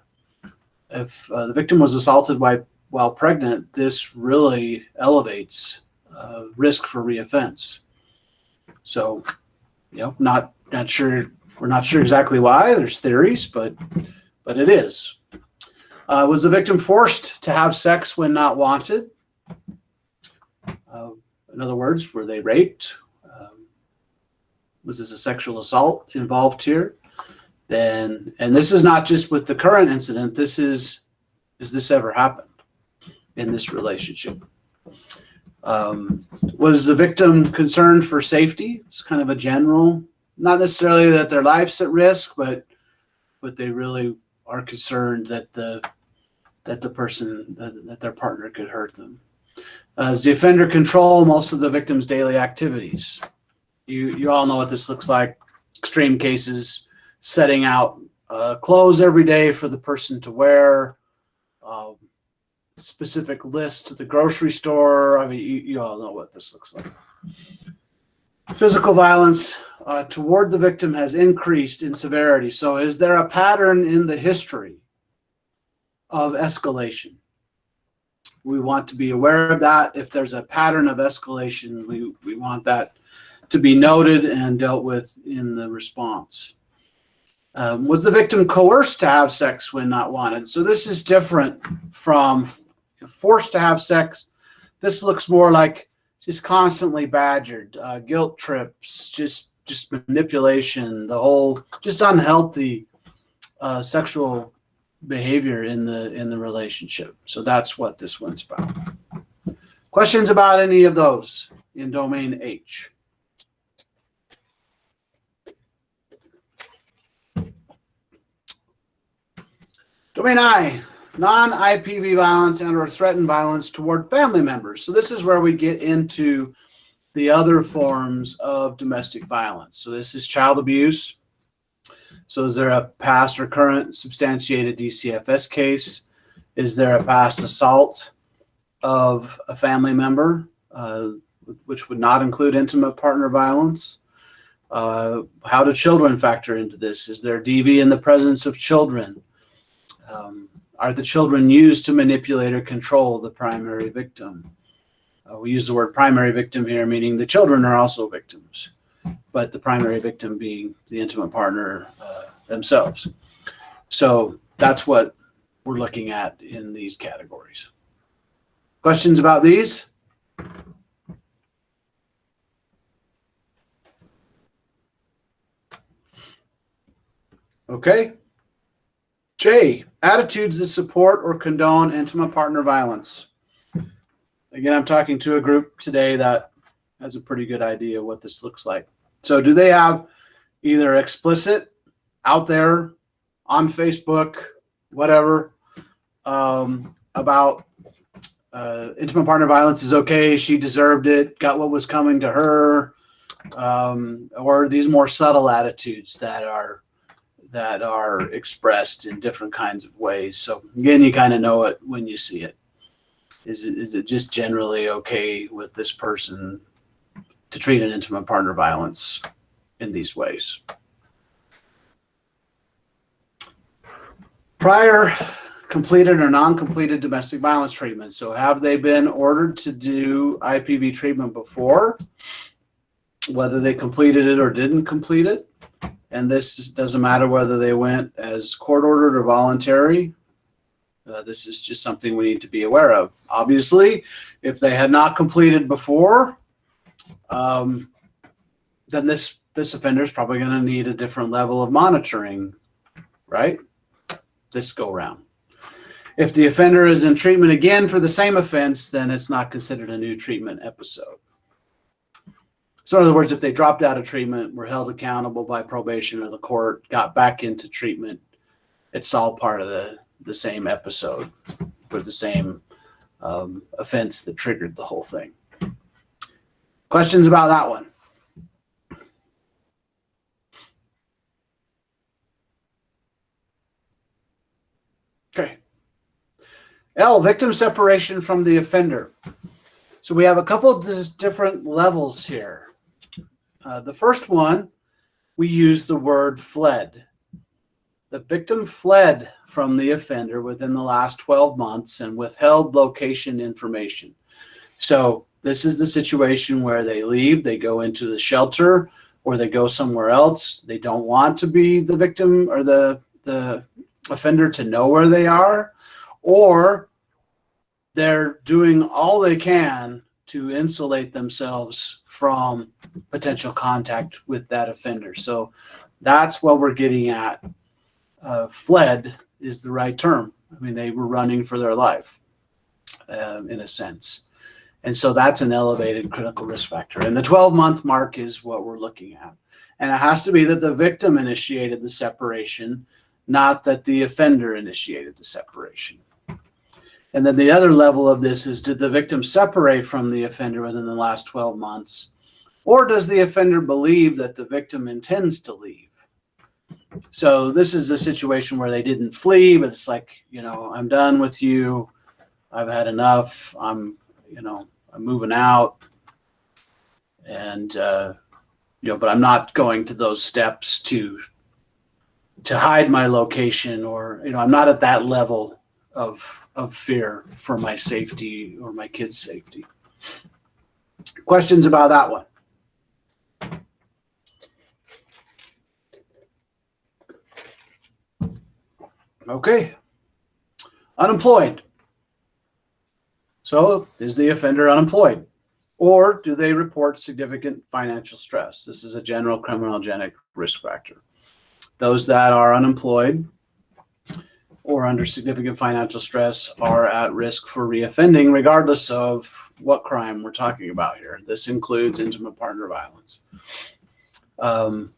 victim was assaulted while pregnant, this really elevates risk for reoffense. So, not sure. We're not sure exactly why. There's theories, but it is. Was the victim forced to have sex when not wanted? In other words, were they raped? Was this a sexual assault involved here? And this is not just with the current incident. This is, has this ever happened in this relationship? Was the victim concerned for safety? It's kind of a general, not necessarily that their life's at risk, but they really are concerned that their partner could hurt them. Does the offender control most of the victim's daily activities? You all know what this looks like. Extreme cases, setting out clothes every day for the person to wear, specific list to the grocery store. I mean, you all know what this looks like. Physical violence toward the victim has increased in severity. So is there a pattern in the history of escalation? We want to be aware of that. If there's a pattern of escalation, we want that to be noted and dealt with in the response. Was the victim coerced to have sex when not wanted? So this is different from forced to have sex. This looks more like just constantly badgered, guilt trips, just manipulation, the whole just unhealthy sexual behavior in the relationship. So that's what this one's about. Questions about any of those in domain H? Domain I, non-IPV violence and or threatened violence toward family members. So this is where we get into the other forms of domestic violence. So this is child abuse. So is there a past or current substantiated DCFS case? Is there a past assault of a family member, which would not include intimate partner violence? How do children factor into this? Is there DV in the presence of children? Are the children used to manipulate or control the primary victim? We use the word primary victim here, meaning the children are also victims, but the primary victim being the intimate partner themselves. So that's what we're looking at in these categories. Questions about these? Okay. J, attitudes that support or condone intimate partner violence. Again, I'm talking to a group today that has a pretty good idea what this looks like. So do they have either explicit out there on Facebook, whatever, about intimate partner violence is okay, she deserved it, got what was coming to her, or these more subtle attitudes that are expressed in different kinds of ways. So again, you kind of know it when you see it. Is it just generally okay with this person to treat an intimate partner violence in these ways? Prior completed or non-completed domestic violence treatment. So have they been ordered to do IPV treatment before, whether they completed it or didn't complete it? And this doesn't matter whether they went as court-ordered or voluntary. This is just something we need to be aware of. Obviously, if they had not completed before, then this offender is probably going to need a different level of monitoring, right? This go round. If the offender is in treatment again for the same offense, then it's not considered a new treatment episode. So in other words, if they dropped out of treatment, were held accountable by probation or the court, got back into treatment, it's all part of the same episode for the same offense that triggered the whole thing. Questions about that one? Okay. L, victim separation from the offender. So we have a couple of different levels here. The first one, we use the word fled. The victim fled from the offender within the last 12 months and withheld location information. So this is the situation where they leave, they go into the shelter, or they go somewhere else. They don't want to be the victim or the offender to know where they are, or they're doing all they can to insulate themselves from potential contact with that offender. So that's what we're getting at. Fled is the right term. I mean, they were running for their life in a sense. And so that's an elevated critical risk factor. And the 12-month mark is what we're looking at. And it has to be that the victim initiated the separation, not that the offender initiated the separation. And then the other level of this is, did the victim separate from the offender within the last 12 months? Or does the offender believe that the victim intends to leave? So this is a situation where they didn't flee, but it's like, you know, I'm done with you. I've had enough. I'm moving out. And, but I'm not going to those steps to hide my location, or, I'm not at that level of fear for my safety or my kids' safety. Questions about that one? Okay. Unemployed. So is the offender unemployed? Or do they report significant financial stress? This is a general criminogenic risk factor. Those that are unemployed or under significant financial stress are at risk for reoffending, regardless of what crime we're talking about here. This includes intimate partner violence.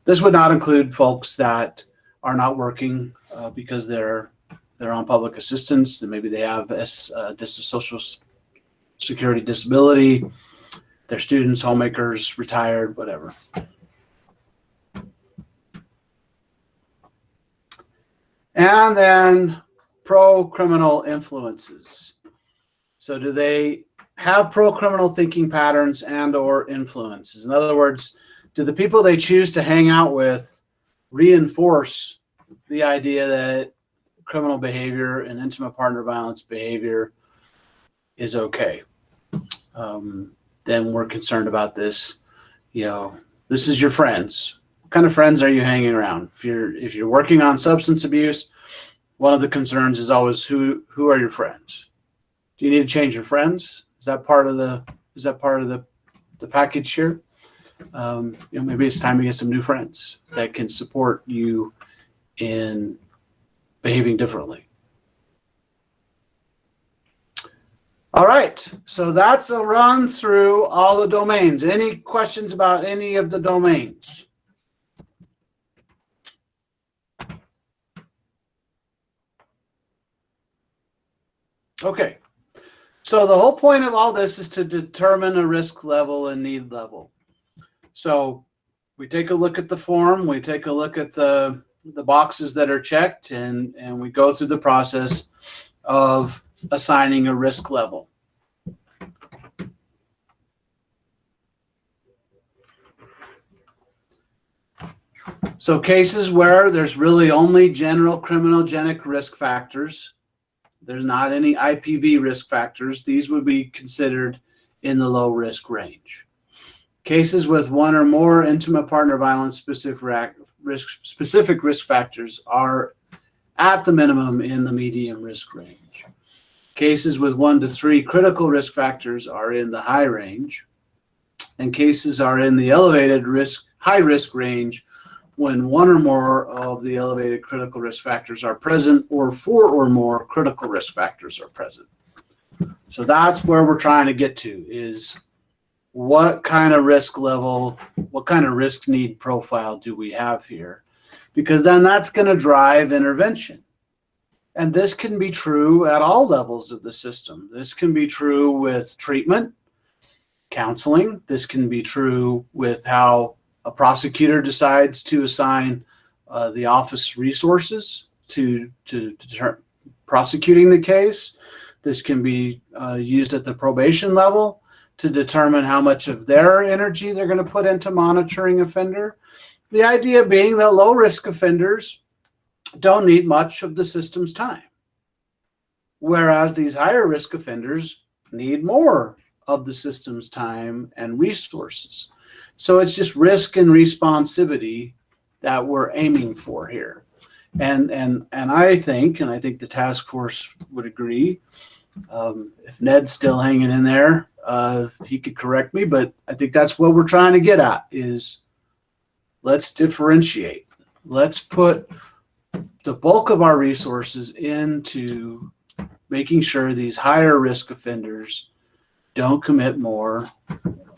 This would not include folks that are not working because they're on public assistance, that maybe they have social security disability, they're students, homemakers, retired, whatever. And then pro-criminal influences. So do they have pro-criminal thinking patterns and or influences? In other words, do the people they choose to hang out with reinforce the idea that criminal behavior and intimate partner violence behavior is okay? Then we're concerned about this. This is your friends. What kind of friends are you hanging around? If you're working on substance abuse, one of the concerns is always who are your friends? Do you need to change your friends? Is that part of the package here? Maybe it's time to get some new friends that can support you in behaving differently. All right, so that's a run through all the domains. Any questions about any of the domains? Okay, so the whole point of all this is to determine a risk level and need level. So we take a look at the form, we take a look at the boxes that are checked, and we go through the process of assigning a risk level. So cases where there's really only general criminogenic risk factors, there's not any IPV risk factors, these would be considered in the low risk range. Cases with one or more intimate partner violence specific risk factors are at the minimum in the medium risk range. Cases with 1 to 3 critical risk factors are in the high range, and cases are in the elevated risk, high risk range when 1 or more of the elevated critical risk factors are present, or 4 or more critical risk factors are present. So that's where we're trying to get to, is what kind of risk level, what kind of risk need profile do we have here? Because then that's going to drive intervention. And this can be true at all levels of the system. This can be true with treatment, counseling. This can be true with how a prosecutor decides to assign the office resources to prosecuting the case. This can be used at the probation level to determine how much of their energy they're going to put into monitoring offender. The idea being that low risk offenders don't need much of the system's time, whereas these higher risk offenders need more of the system's time and resources. So it's just risk and responsivity that we're aiming for here. And I think the task force would agree, if Ned's still hanging in there, he could correct me, but I think that's what we're trying to get at, is let's differentiate. Let's put the bulk of our resources into making sure these higher risk offenders don't commit more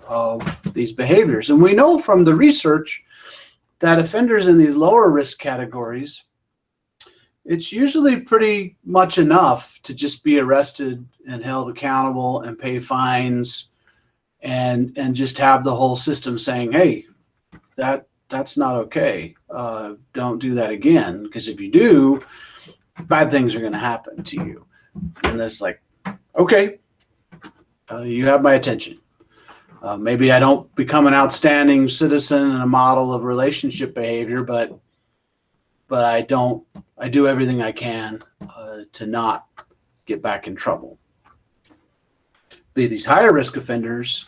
of these behaviors. And we know from the research that offenders in these lower risk categories, it's usually pretty much enough to just be arrested and held accountable and pay fines and just have the whole system saying, hey, that's not okay. Don't do that again, because if you do, bad things are going to happen to you. And it's like, okay, you have my attention. Maybe I don't become an outstanding citizen and a model of relationship behavior, but I do everything I can to not get back in trouble. Be these higher risk offenders,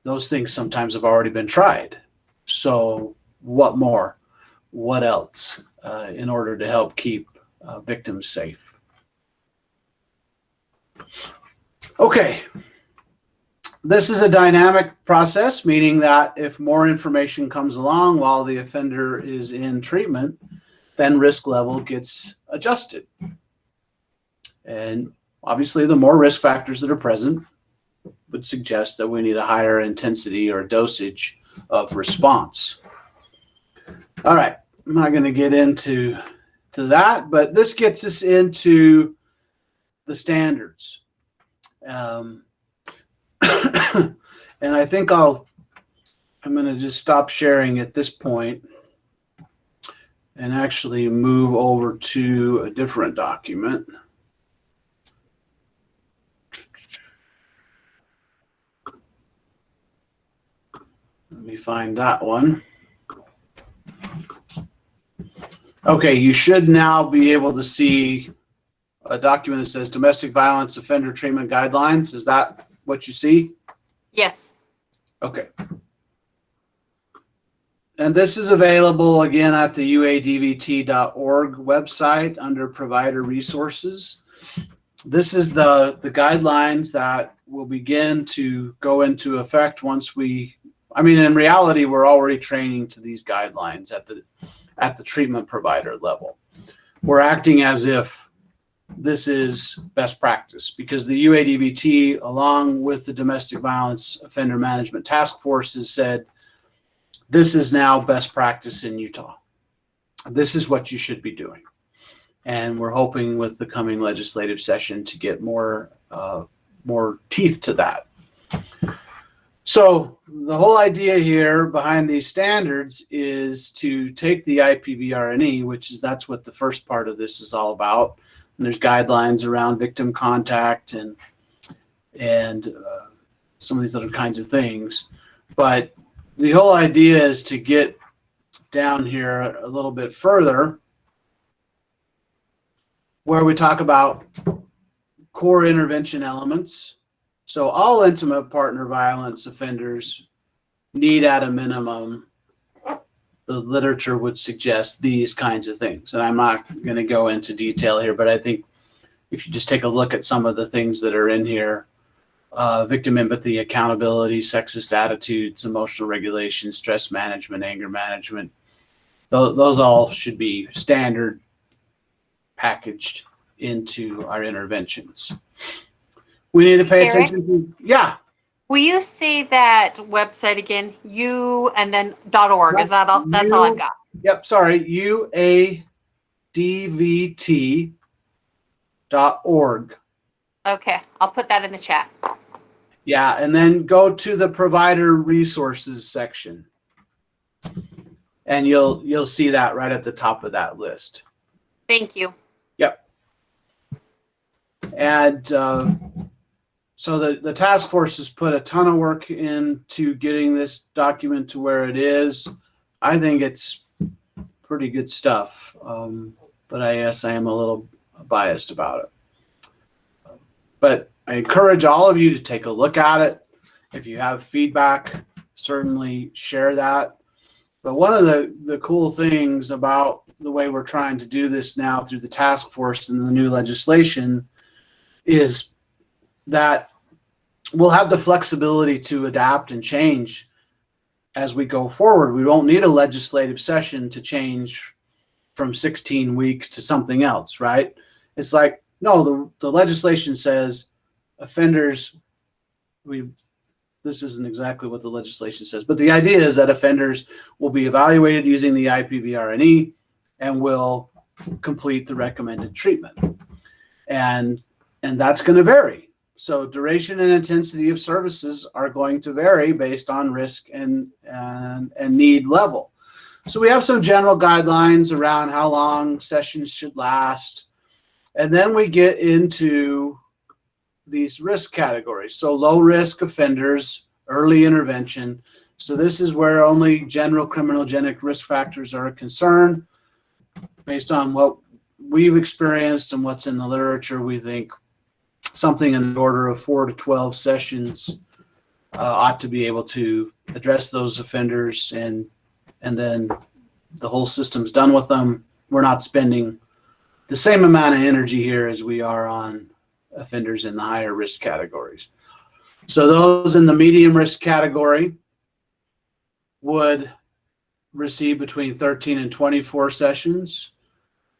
those things sometimes have already been tried. So what more? What else in order to help keep victims safe? Okay. This is a dynamic process, meaning that if more information comes along while the offender is in treatment, then risk level gets adjusted. And obviously, the more risk factors that are present would suggest that we need a higher intensity or dosage of response. All right, I'm not going to get into that, but this gets us into the standards. And I think I'm going to just stop sharing at this point and actually move over to a different document. Let me find that one. Okay, you should now be able to see a document that says Domestic Violence Offender Treatment Guidelines. Is that what you see? Yes. Okay. And this is available again at the uadvt.org website under provider resources. This is the guidelines that will begin to go into effect once in reality, we're already training to these guidelines at the treatment provider level. We're acting as if this is best practice, because the UADVT, along with the Domestic Violence Offender Management Task Force, has said, this is now best practice in Utah. This is what you should be doing. And we're hoping with the coming legislative session to get more teeth to that. So the whole idea here behind these standards is to take the IPV-RNE, that's what the first part of this is all about. And there's guidelines around victim contact and some of these other kinds of things. But the whole idea is to get down here a little bit further, where we talk about core intervention elements. So all intimate partner violence offenders need at a minimum, the literature would suggest these kinds of things. And I'm not going to go into detail here, but I think if you just take a look at some of the things that are in here, victim empathy, accountability, sexist attitudes, emotional regulation, stress management, anger management, those all should be standard packaged into our interventions. We need to pay Eric? attention to, yeah. Will you say that website again? You and then .org. Is that all? That's all I've got. Yep, sorry, UADVT.org. Okay, I'll put that in the chat. Yeah, and then go to the provider resources section. And you'll see that right at the top of that list. Thank you. Yep. And so the task force has put a ton of work into getting this document to where it is. I think it's pretty good stuff, but I guess I am a little biased about it. But I encourage all of you to take a look at it. If you have feedback, certainly share that. But one of the cool things about the way we're trying to do this now through the task force and the new legislation is that we'll have the flexibility to adapt and change as we go forward. We won't need a legislative session to change from 16 weeks to something else, right? It's like, no, the legislation says offenders, this isn't exactly what the legislation says, but the idea is that offenders will be evaluated using the IPV-RNE and will complete the recommended treatment. And that's going to vary. So duration and intensity of services are going to vary based on risk and need level. So we have some general guidelines around how long sessions should last. And then we get into these risk categories. So low risk offenders, early intervention. So this is where only general criminogenic risk factors are a concern. Based on what we've experienced and what's in the literature, we think something in the order of 4 to 12 sessions ought to be able to address those offenders, and then the whole system's done with them. We're not spending the same amount of energy here as we are on offenders in the higher risk categories. So those in the medium risk category would receive between 13 and 24 sessions.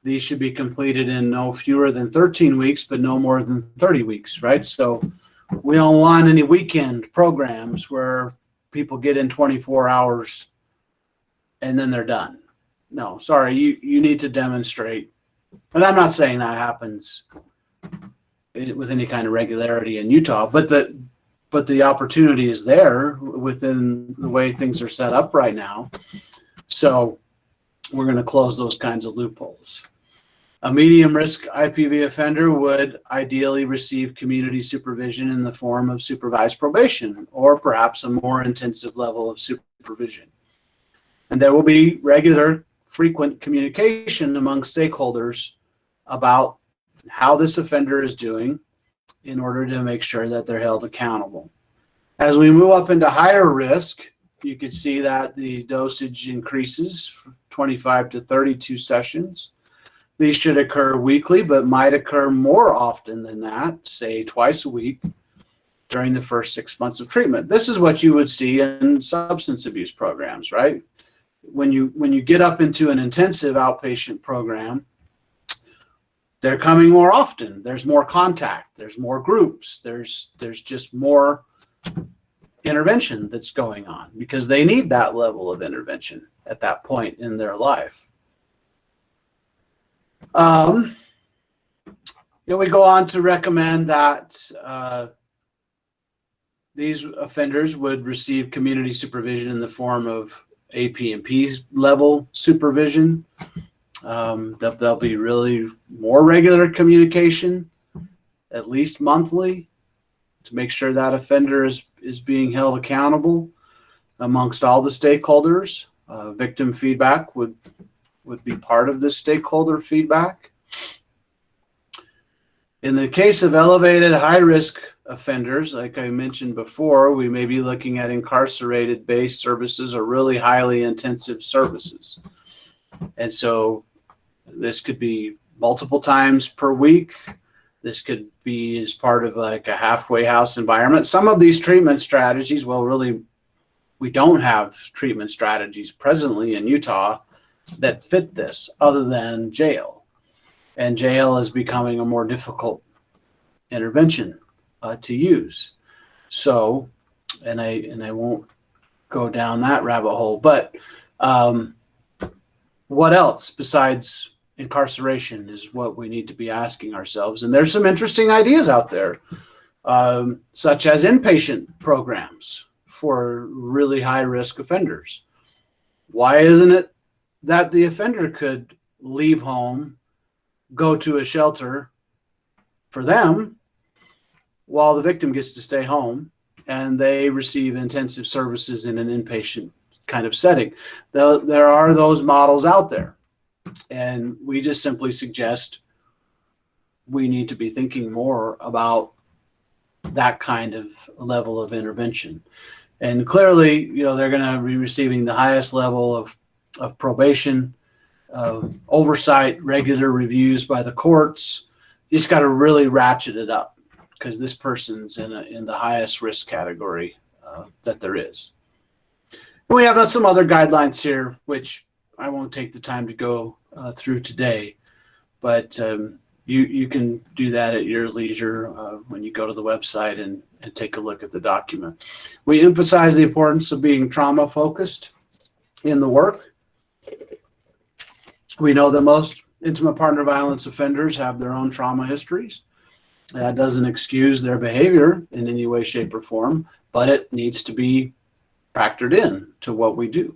These should be completed in no fewer than 13 weeks, but no more than 30 weeks, right? So we don't want any weekend programs where people get in 24 hours and then they're done. No, sorry, you need to demonstrate. And I'm not saying that happens with any kind of regularity in Utah, but the opportunity is there within the way things are set up right now. So we're going to close those kinds of loopholes. A medium risk IPV offender would ideally receive community supervision in the form of supervised probation, or perhaps a more intensive level of supervision. And there will be regular, frequent communication among stakeholders about how this offender is doing in order to make sure that they're held accountable. As we move up into higher risk, you can see that the dosage increases from 25 to 32 sessions. These should occur weekly, but might occur more often than that, say twice a week during the first 6 months of treatment. This is what you would see in substance abuse programs, right? When you get up into an intensive outpatient program, they're coming more often. There's more contact. There's more groups. There's just more intervention that's going on because they need that level of intervention at that point in their life. We go on to recommend that these offenders would receive community supervision in the form of AP&P level supervision. There'll be really more regular communication, at least monthly, to make sure that offender is being held accountable amongst all the stakeholders. Victim feedback would be part of this stakeholder feedback. In the case of elevated high-risk offenders, like I mentioned before, we may be looking at incarcerated-based services or really highly intensive services. And so this could be multiple times per week. This could be as part of like a halfway house environment. Some of these treatment strategies, well, really, we don't have treatment strategies presently in Utah that fit this other than jail. And jail is becoming a more difficult intervention to use. So, and I won't go down that rabbit hole, but what else besides incarceration is what we need to be asking ourselves. And there's some interesting ideas out there, such as inpatient programs for really high-risk offenders. Why isn't it that the offender could leave home, go to a shelter for them, while the victim gets to stay home and they receive intensive services in an inpatient kind of setting? There are those models out there. And we just simply suggest we need to be thinking more about that kind of level of intervention. And clearly, they're going to be receiving the highest level of probation, oversight, regular reviews by the courts. You just got to really ratchet it up because this person's in the highest risk category that there is. And we have some other guidelines here, which I won't take the time to go through today, but you can do that at your leisure when you go to the website and take a look at the document. We emphasize the importance of being trauma focused in the work. We know that most intimate partner violence offenders have their own trauma histories. That doesn't excuse their behavior in any way, shape, or form, but it needs to be factored in to what we do.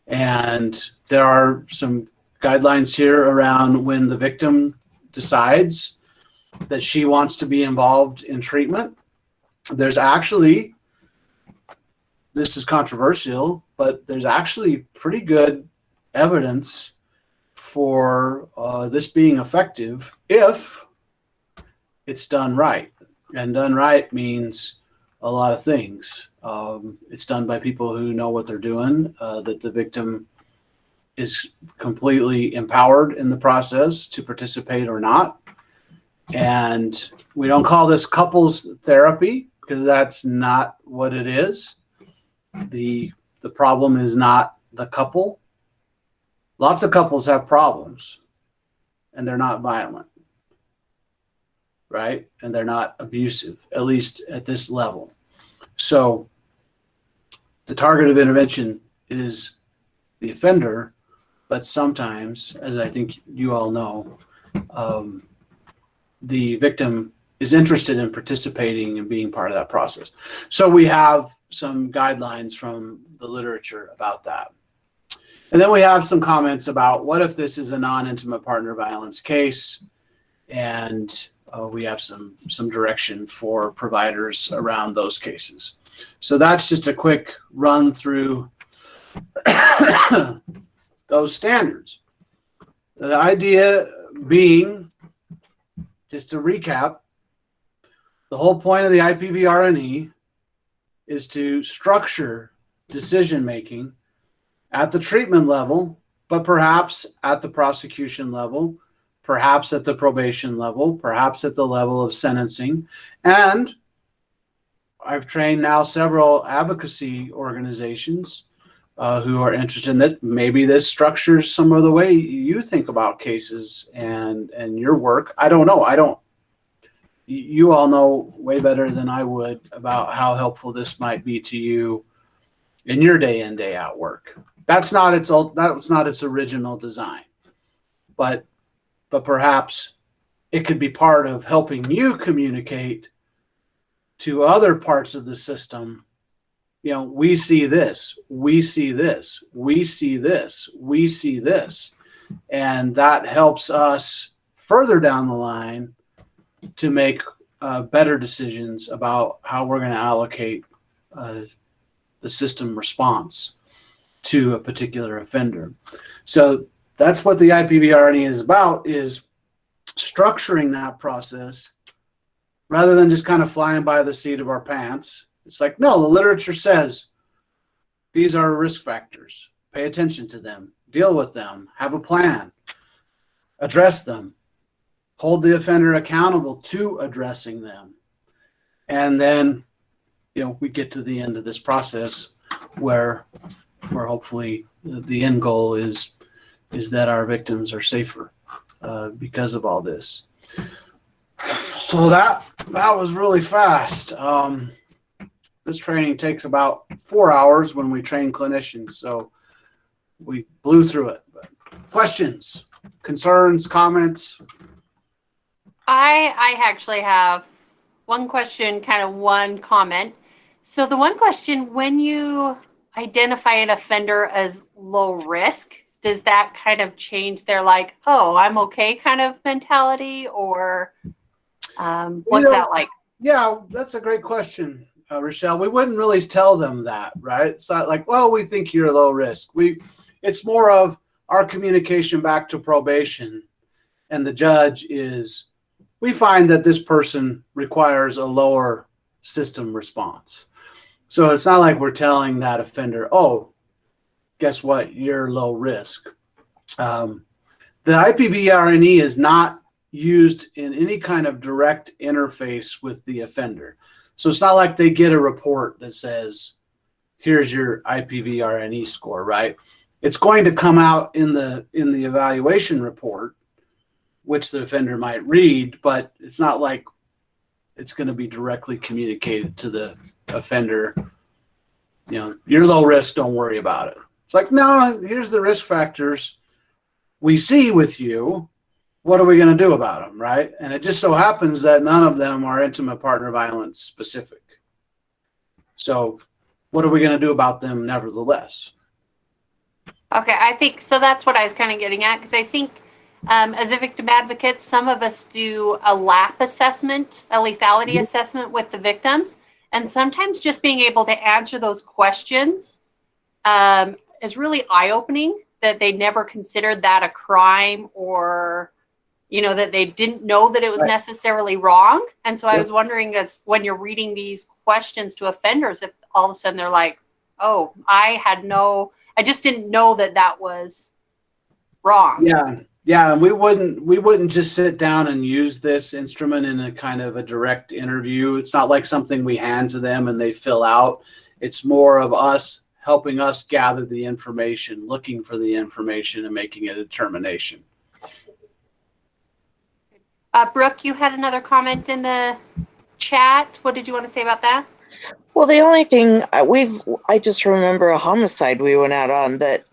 And there are some guidelines here around when the victim decides that she wants to be involved in treatment. There's actually, this is controversial, but there's actually pretty good evidence for this being effective if it's done right. And done right means a lot of things. It's done by people who know what they're doing, that the victim is completely empowered in the process to participate or not. And we don't call this couples therapy because that's not what it is. The problem is not the couple. Lots of couples have problems and they're not violent, right? And they're not abusive, at least at this level. So the target of intervention is the offender, but sometimes, as I think you all know, the victim is interested in participating and being part of that process. So we have some guidelines from the literature about that. And then we have some comments about what if this is a non-intimate partner violence case, and we have some direction for providers around those cases. So that's just a quick run through those standards. The idea being, just to recap, the whole point of the IPV-RNE is to structure decision-making at the treatment level, but perhaps at the prosecution level, perhaps at the probation level, perhaps at the level of sentencing. And I've trained now several advocacy organizations who are interested in that. Maybe this structures some of the way you think about cases and your work. I don't know. You all know way better than I would about how helpful this might be to you in your day in, day out work. That's not its original design, but perhaps it could be part of helping you communicate to other parts of the system. We see this, we see this, we see this, we see this, and that helps us further down the line to make better decisions about how we're going to allocate the system response. to a particular offender. So that's what the IPV-RNE is about, is structuring that process rather than just kind of flying by the seat of our pants. It's like, no, the literature says these are risk factors. Pay attention to them, deal with them, have a plan, address them, hold the offender accountable to addressing them. And then, we get to the end of this process where hopefully the end goal is that our victims are safer because of all this. So that was really fast. This training takes about 4 hours when we train clinicians, so we blew through it. But questions, concerns, comments? I actually have one question, kind of one comment. So the one question, when you identify an offender as low risk, does that kind of change their like, oh, I'm okay kind of mentality, or what's that like? Yeah, that's a great question, Rochelle. We wouldn't really tell them that, right? It's not like, well, we think you're low risk. It's more of our communication back to probation and the judge is, we find that this person requires a lower system response. So it's not like we're telling that offender, oh, guess what, you're low risk. The IPV-RNE is not used in any kind of direct interface with the offender. So it's not like they get a report that says, here's your IPV-RNE score, right? It's going to come out in the evaluation report, which the offender might read, but it's not like it's going to be directly communicated to the offender. You're low risk, don't worry about it. It's like, no, here's the risk factors we see with you. What are we going to do about them, right? And it just so happens that none of them are intimate partner violence specific. So what are we going to do about them nevertheless? Okay, I think, so that's what I was kind of getting at, because I think as a victim advocate, some of us do a LAP assessment, a lethality assessment with the victims. And sometimes just being able to answer those questions is really eye-opening, that they never considered that a crime, or, that they didn't know that it was necessarily wrong. And so I was wondering, as when you're reading these questions to offenders, if all of a sudden they're like, oh, I just didn't know that was wrong. Yeah, and we wouldn't just sit down and use this instrument in a kind of a direct interview. It's not like something we hand to them and they fill out. It's more of us helping us gather the information, looking for the information and making a determination. Brooke, you had another comment in the chat. What did you want to say about that? Well, the only thing I just remember a homicide we went out on that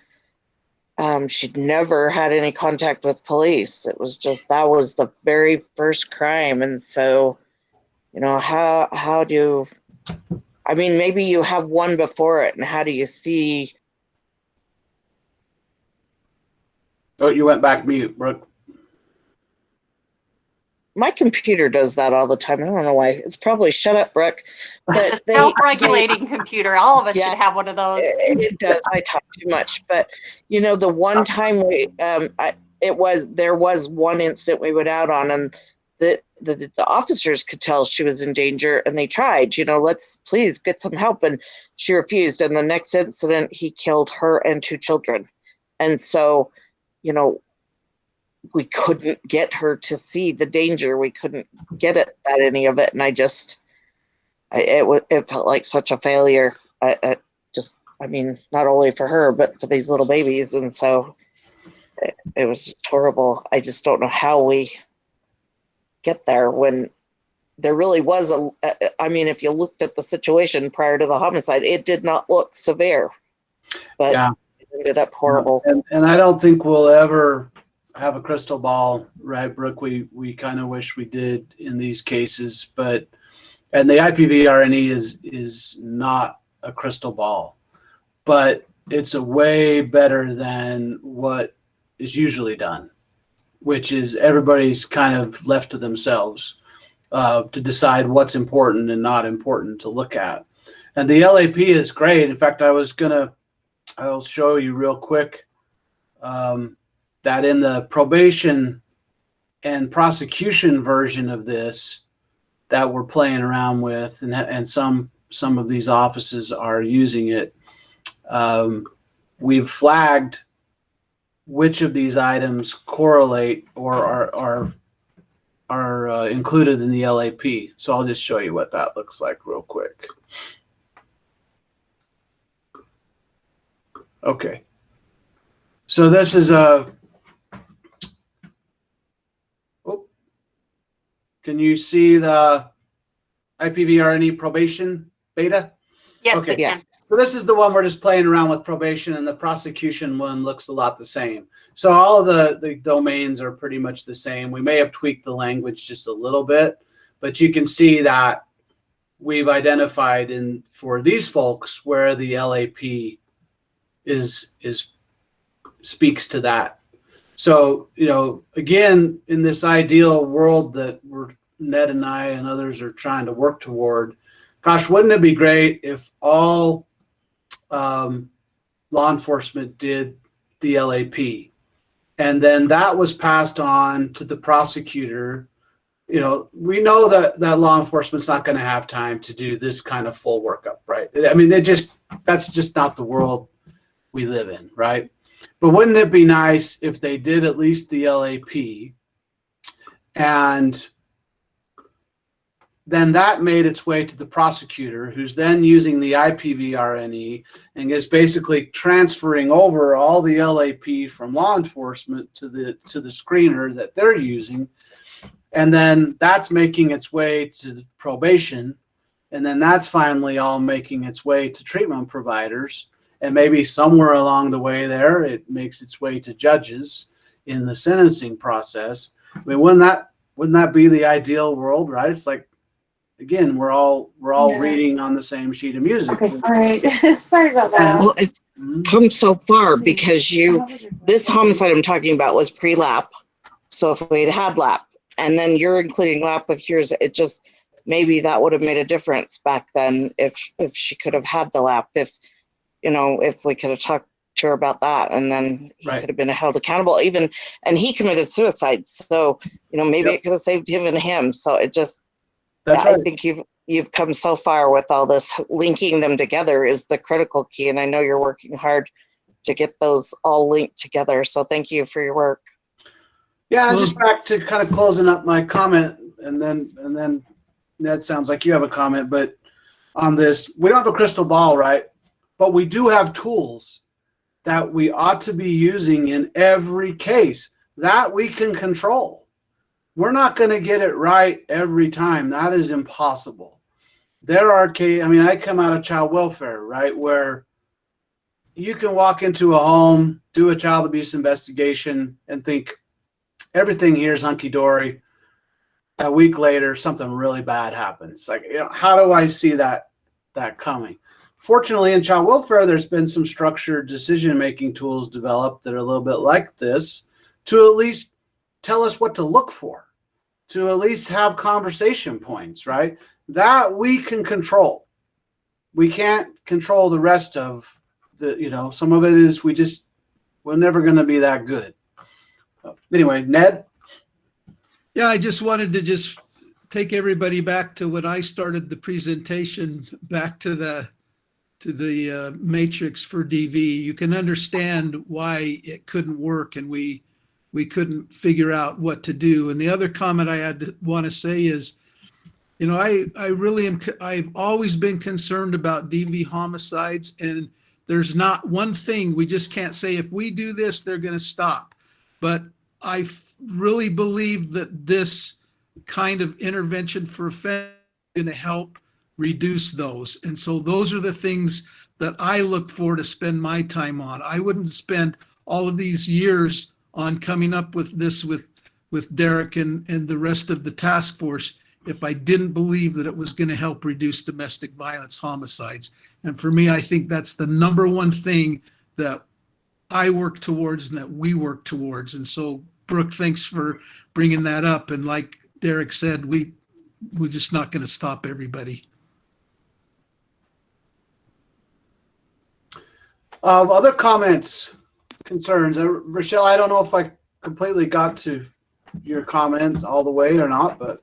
she'd never had any contact with police. It was just, that was the very first crime. And so, how do, maybe you have one before it, and how do you see? Oh, you went back mute, Brooke. My computer does that all the time. I don't know why. It's probably shut up, Brooke. It's a self-regulating computer. All of us should have one of those. It does. I talk too much. But the one time there was one incident we went out on, and the officers could tell she was in danger, and they tried, let's please get some help, and she refused. And the next incident, he killed her and 2 children. And so, we couldn't get her to see the danger. We couldn't get at any of it. And it felt like such a failure. Not only for her, but for these little babies. And so it was just horrible. I just don't know how we get there when there really was if you looked at the situation prior to the homicide, it did not look severe, but it ended up horrible. And I don't think we'll ever have a crystal ball, right, Brooke? We kind of wish we did in these cases, and the IPV-RNE is not a crystal ball, but it's a way better than what is usually done, which is everybody's kind of left to themselves to decide what's important and not important to look at. And the LAP is great. In fact, I was gonna I'll show you real quick that in the probation and prosecution version of this that we're playing around with, and some of these offices are using it, we've flagged which of these items correlate or are included in the LAP. So I'll just show you what that looks like real quick. Okay. So this is a, can you see the IPV-RNE probation beta? Yes, Okay. we can. Yes. So this is the one we're just playing around with probation, and the prosecution one looks a lot the same. So all of the domains are pretty much the same. We may have tweaked the language just a little bit, but you can see that we've identified for these folks where the LAP speaks to that. So, again, in this ideal world that Ned and I and others are trying to work toward, gosh, wouldn't it be great if all law enforcement did the LAP, and then that was passed on to the prosecutor? We know that law enforcement's not going to have time to do this kind of full workup, right? I mean, that's just not the world we live in, right? But wouldn't it be nice if they did at least the LAP, and then that made its way to the prosecutor, who's then using the IPV-RNE and is basically transferring over all the LAP from law enforcement to the screener that they're using. And then that's making its way to the probation. And then that's finally all making its way to treatment providers. And maybe somewhere along the way there, it makes its way to judges in the sentencing process. I mean, wouldn't that be the ideal world, right? It's like, again, we're all reading on the same sheet of music. Okay, all right. Sorry about that. Well, it's come so far because this homicide I'm talking about was pre-lap. So if we'd had lap, and then you're including lap with yours, it just, maybe that would have made a difference back then if she could have had the lap, if we could have talked to her about that, and then he Right. could have been held accountable even, and he committed suicide. So, maybe Yep. it could have saved him and him. So it just, That's I right. think you've come so far with all this. Linking them together is the critical key. And I know you're working hard to get those all linked together. So thank you for your work. Yeah, just back to kind of closing up my comment, and then Ned, sounds like you have a comment, but on this, we don't have a crystal ball, right? But we do have tools that we ought to be using in every case that we can control. We're not going to get it right every time. That is impossible. There are cases, I come out of child welfare, right, where you can walk into a home, do a child abuse investigation, and think everything here is hunky-dory. A week later, something really bad happens. Like, how do I see that coming? Fortunately, in child welfare, there's been some structured decision-making tools developed that are a little bit like this to at least tell us what to look for, to at least have conversation points, right? That we can control. We can't control the rest of some of it is we're never going to be that good. Anyway, Ned? Yeah, I just wanted to take everybody back to when I started the presentation, back to the matrix for DV. You can understand why it couldn't work, and we couldn't figure out what to do. And the other comment I want to say is, I've always been concerned about DV homicides, and there's not one thing. We just can't say if we do this, they're going to stop. But I really believe that this kind of intervention for offenders is going to help reduce those. And so those are the things that I look for to spend my time on. I wouldn't spend all of these years on coming up with this with Derek and the rest of the task force if I didn't believe that it was going to help reduce domestic violence homicides. And for me, I think that's the number one thing that I work towards and that we work towards. And so, Brooke, thanks for bringing that up. And like Derek said, we're just not going to stop everybody. Other comments, concerns? Rochelle, I don't know if I completely got to your comment all the way or not, but.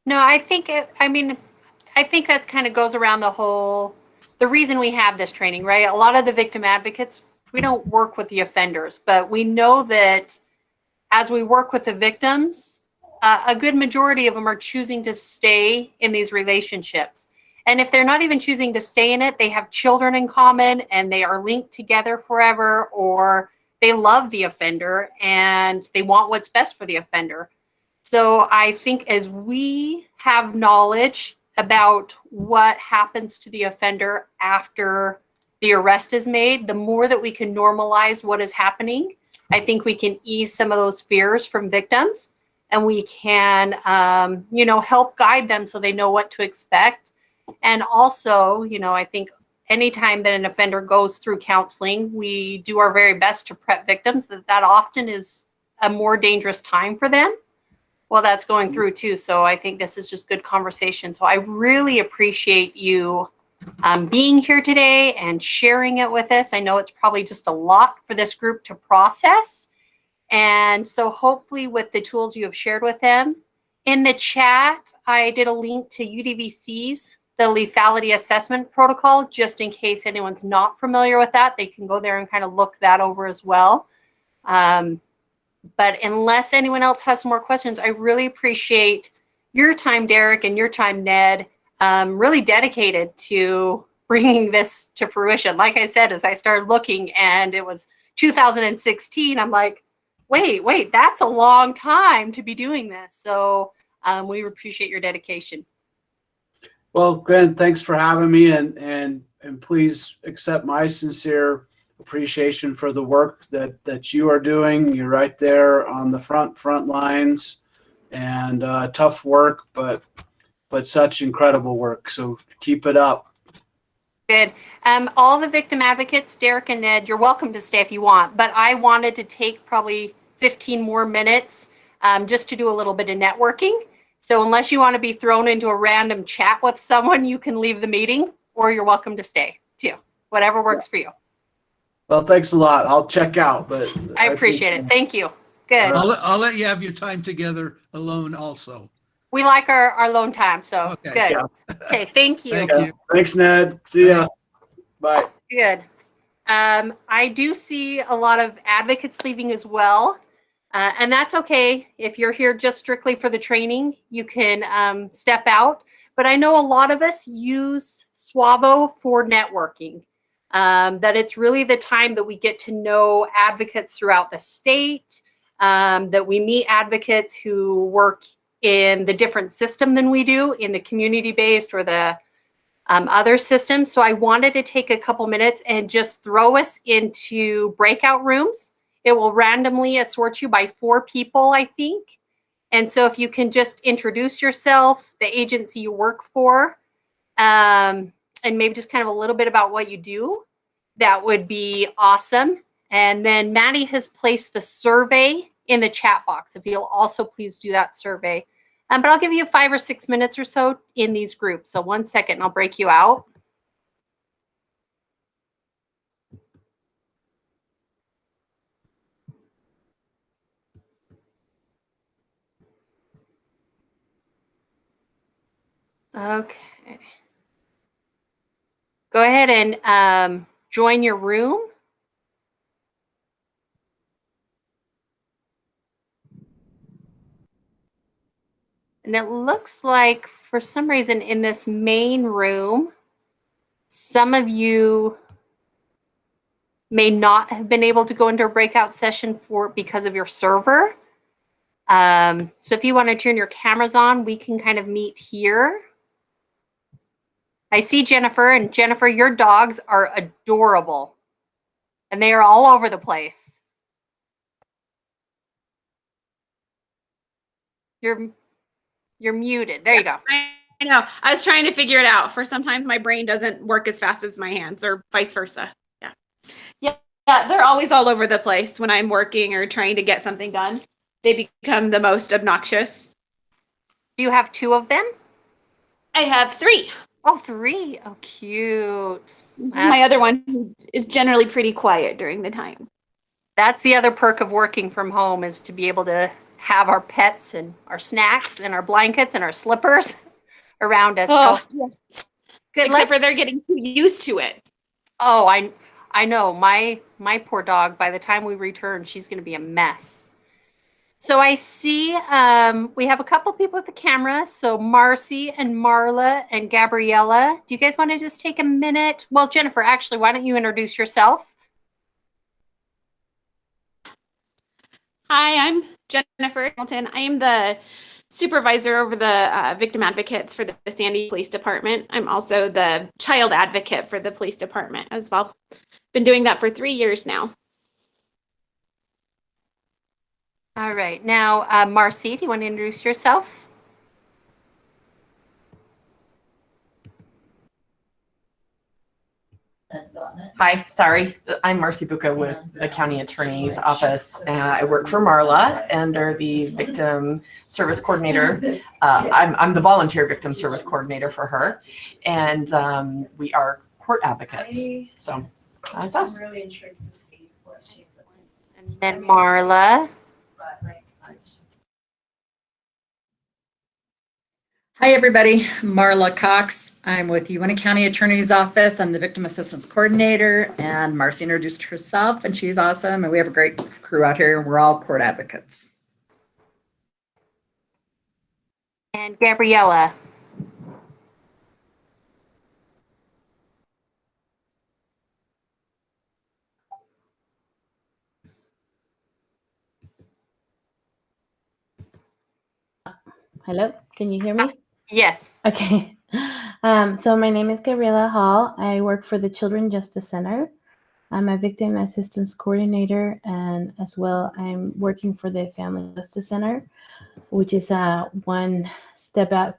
No, I think I think that's kind of goes around the reason we have this training, right? A lot of the victim advocates, we don't work with the offenders, but we know that as we work with the victims, a good majority of them are choosing to stay in these relationships. And if they're not even choosing to stay in it, they have children in common and they are linked together forever, or they love the offender and they want what's best for the offender. So I think as we have knowledge about what happens to the offender after the arrest is made, the more that we can normalize what is happening, I think we can ease some of those fears from victims, and we can, help guide them so they know what to expect. And also, I think anytime that an offender goes through counseling, we do our very best to prep victims that often is a more dangerous time for them while that's going through too. So I think this is just good conversation. So I really appreciate you being here today and sharing it with us. I know it's probably just a lot for this group to process. And so hopefully with the tools you have shared with them, in the chat, I did a link to UDVC's, the lethality assessment protocol, just in case anyone's not familiar with that. They can go there and kind of look that over as well. But unless anyone else has some more questions, I really appreciate your time, Derek, and your time, Ned, really dedicated to bringing this to fruition. Like I said, as I started looking and it was 2016, I'm like, wait, that's a long time to be doing this. So we appreciate your dedication. Well, Grant, thanks for having me, and please accept my sincere appreciation for the work that you are doing. You're right there on the front lines, and tough work, but such incredible work. So keep it up. Good. All the victim advocates, Derek and Ned, you're welcome to stay if you want, but I wanted to take probably 15 more minutes just to do a little bit of networking. So unless you want to be thrown into a random chat with someone, you can leave the meeting, or you're welcome to stay too. Whatever works for you. Well, thanks a lot. I'll check out, but I appreciate it. Thank you. Good. I'll let you have your time together alone also. We like our alone time, so Okay. good. Yeah. Okay, thank you. Thank you. Thanks, Ned. See ya. Bye. Good. I do see a lot of advocates leaving as well. And that's okay. If you're here just strictly for the training, you can step out. But I know a lot of us use SWAVO for networking. That it's really the time that we get to know advocates throughout the state, that we meet advocates who work in the different system than we do, in the community-based or the other systems. So I wanted to take a couple minutes and just throw us into breakout rooms. It will randomly assort you by 4 people, I think. And so if you can just introduce yourself, the agency you work for, and maybe just kind of a little bit about what you do, that would be awesome. And then Maddie has placed the survey in the chat box. If you'll also please do that survey. But I'll give you 5 or 6 minutes or so in these groups. So 1 second and I'll break you out. Okay. Go ahead and join your room. And it looks like for some reason in this main room, some of you may not have been able to go into a breakout session because of your server. So if you want to turn your cameras on, we can kind of meet here. I see Jennifer, and Jennifer, your dogs are adorable. And they are all over the place. You're muted. There you go. I know. I was trying to figure it out. For sometimes my brain doesn't work as fast as my hands, or vice versa. Yeah. They're always all over the place when I'm working or trying to get something done. They become the most obnoxious. Do you have 2 of them? I have 3. Oh, 3. Oh, cute. This is my other one, who is generally pretty quiet during the time. That's the other perk of working from home, is to be able to have our pets and our snacks and our blankets and our slippers around us. Oh, So, yes. good Except luck. for they're getting too used to it. Oh, I know. My poor dog, by the time we return, she's going to be a mess. So I see we have a couple people with the camera. So Marcy and Marla and Gabriella, do you guys want to just take a minute? Well, Jennifer, actually, why don't you introduce yourself? Hi, I'm Jennifer Hamilton. I am the supervisor over the victim advocates for the Sandy Police Department. I'm also the child advocate for the police department as well. Been doing that for 3 years now. All right. Now, Marcy, do you want to introduce yourself? Hi, sorry. I'm Marcy Buca with the County Attorney's Office. I work for Marla under the Victim Service Coordinator. I'm the Volunteer Victim Service Coordinator for her. And we are court advocates. So that's us. I'm really intrigued to see what she's looking. And then Marla. Hi, everybody. Marla Cox. I'm with Uintah County Attorney's Office. I'm the Victim Assistance Coordinator, and Marcy introduced herself, and she's awesome. And we have a great crew out here, and we're all court advocates. And Gabriella. Hello, can you hear me? Yes. Okay. So my name is Gabriela Hall. I work for the Children Justice Center. I'm a victim assistance coordinator, and as well, I'm working for the Family Justice Center, which is a one step out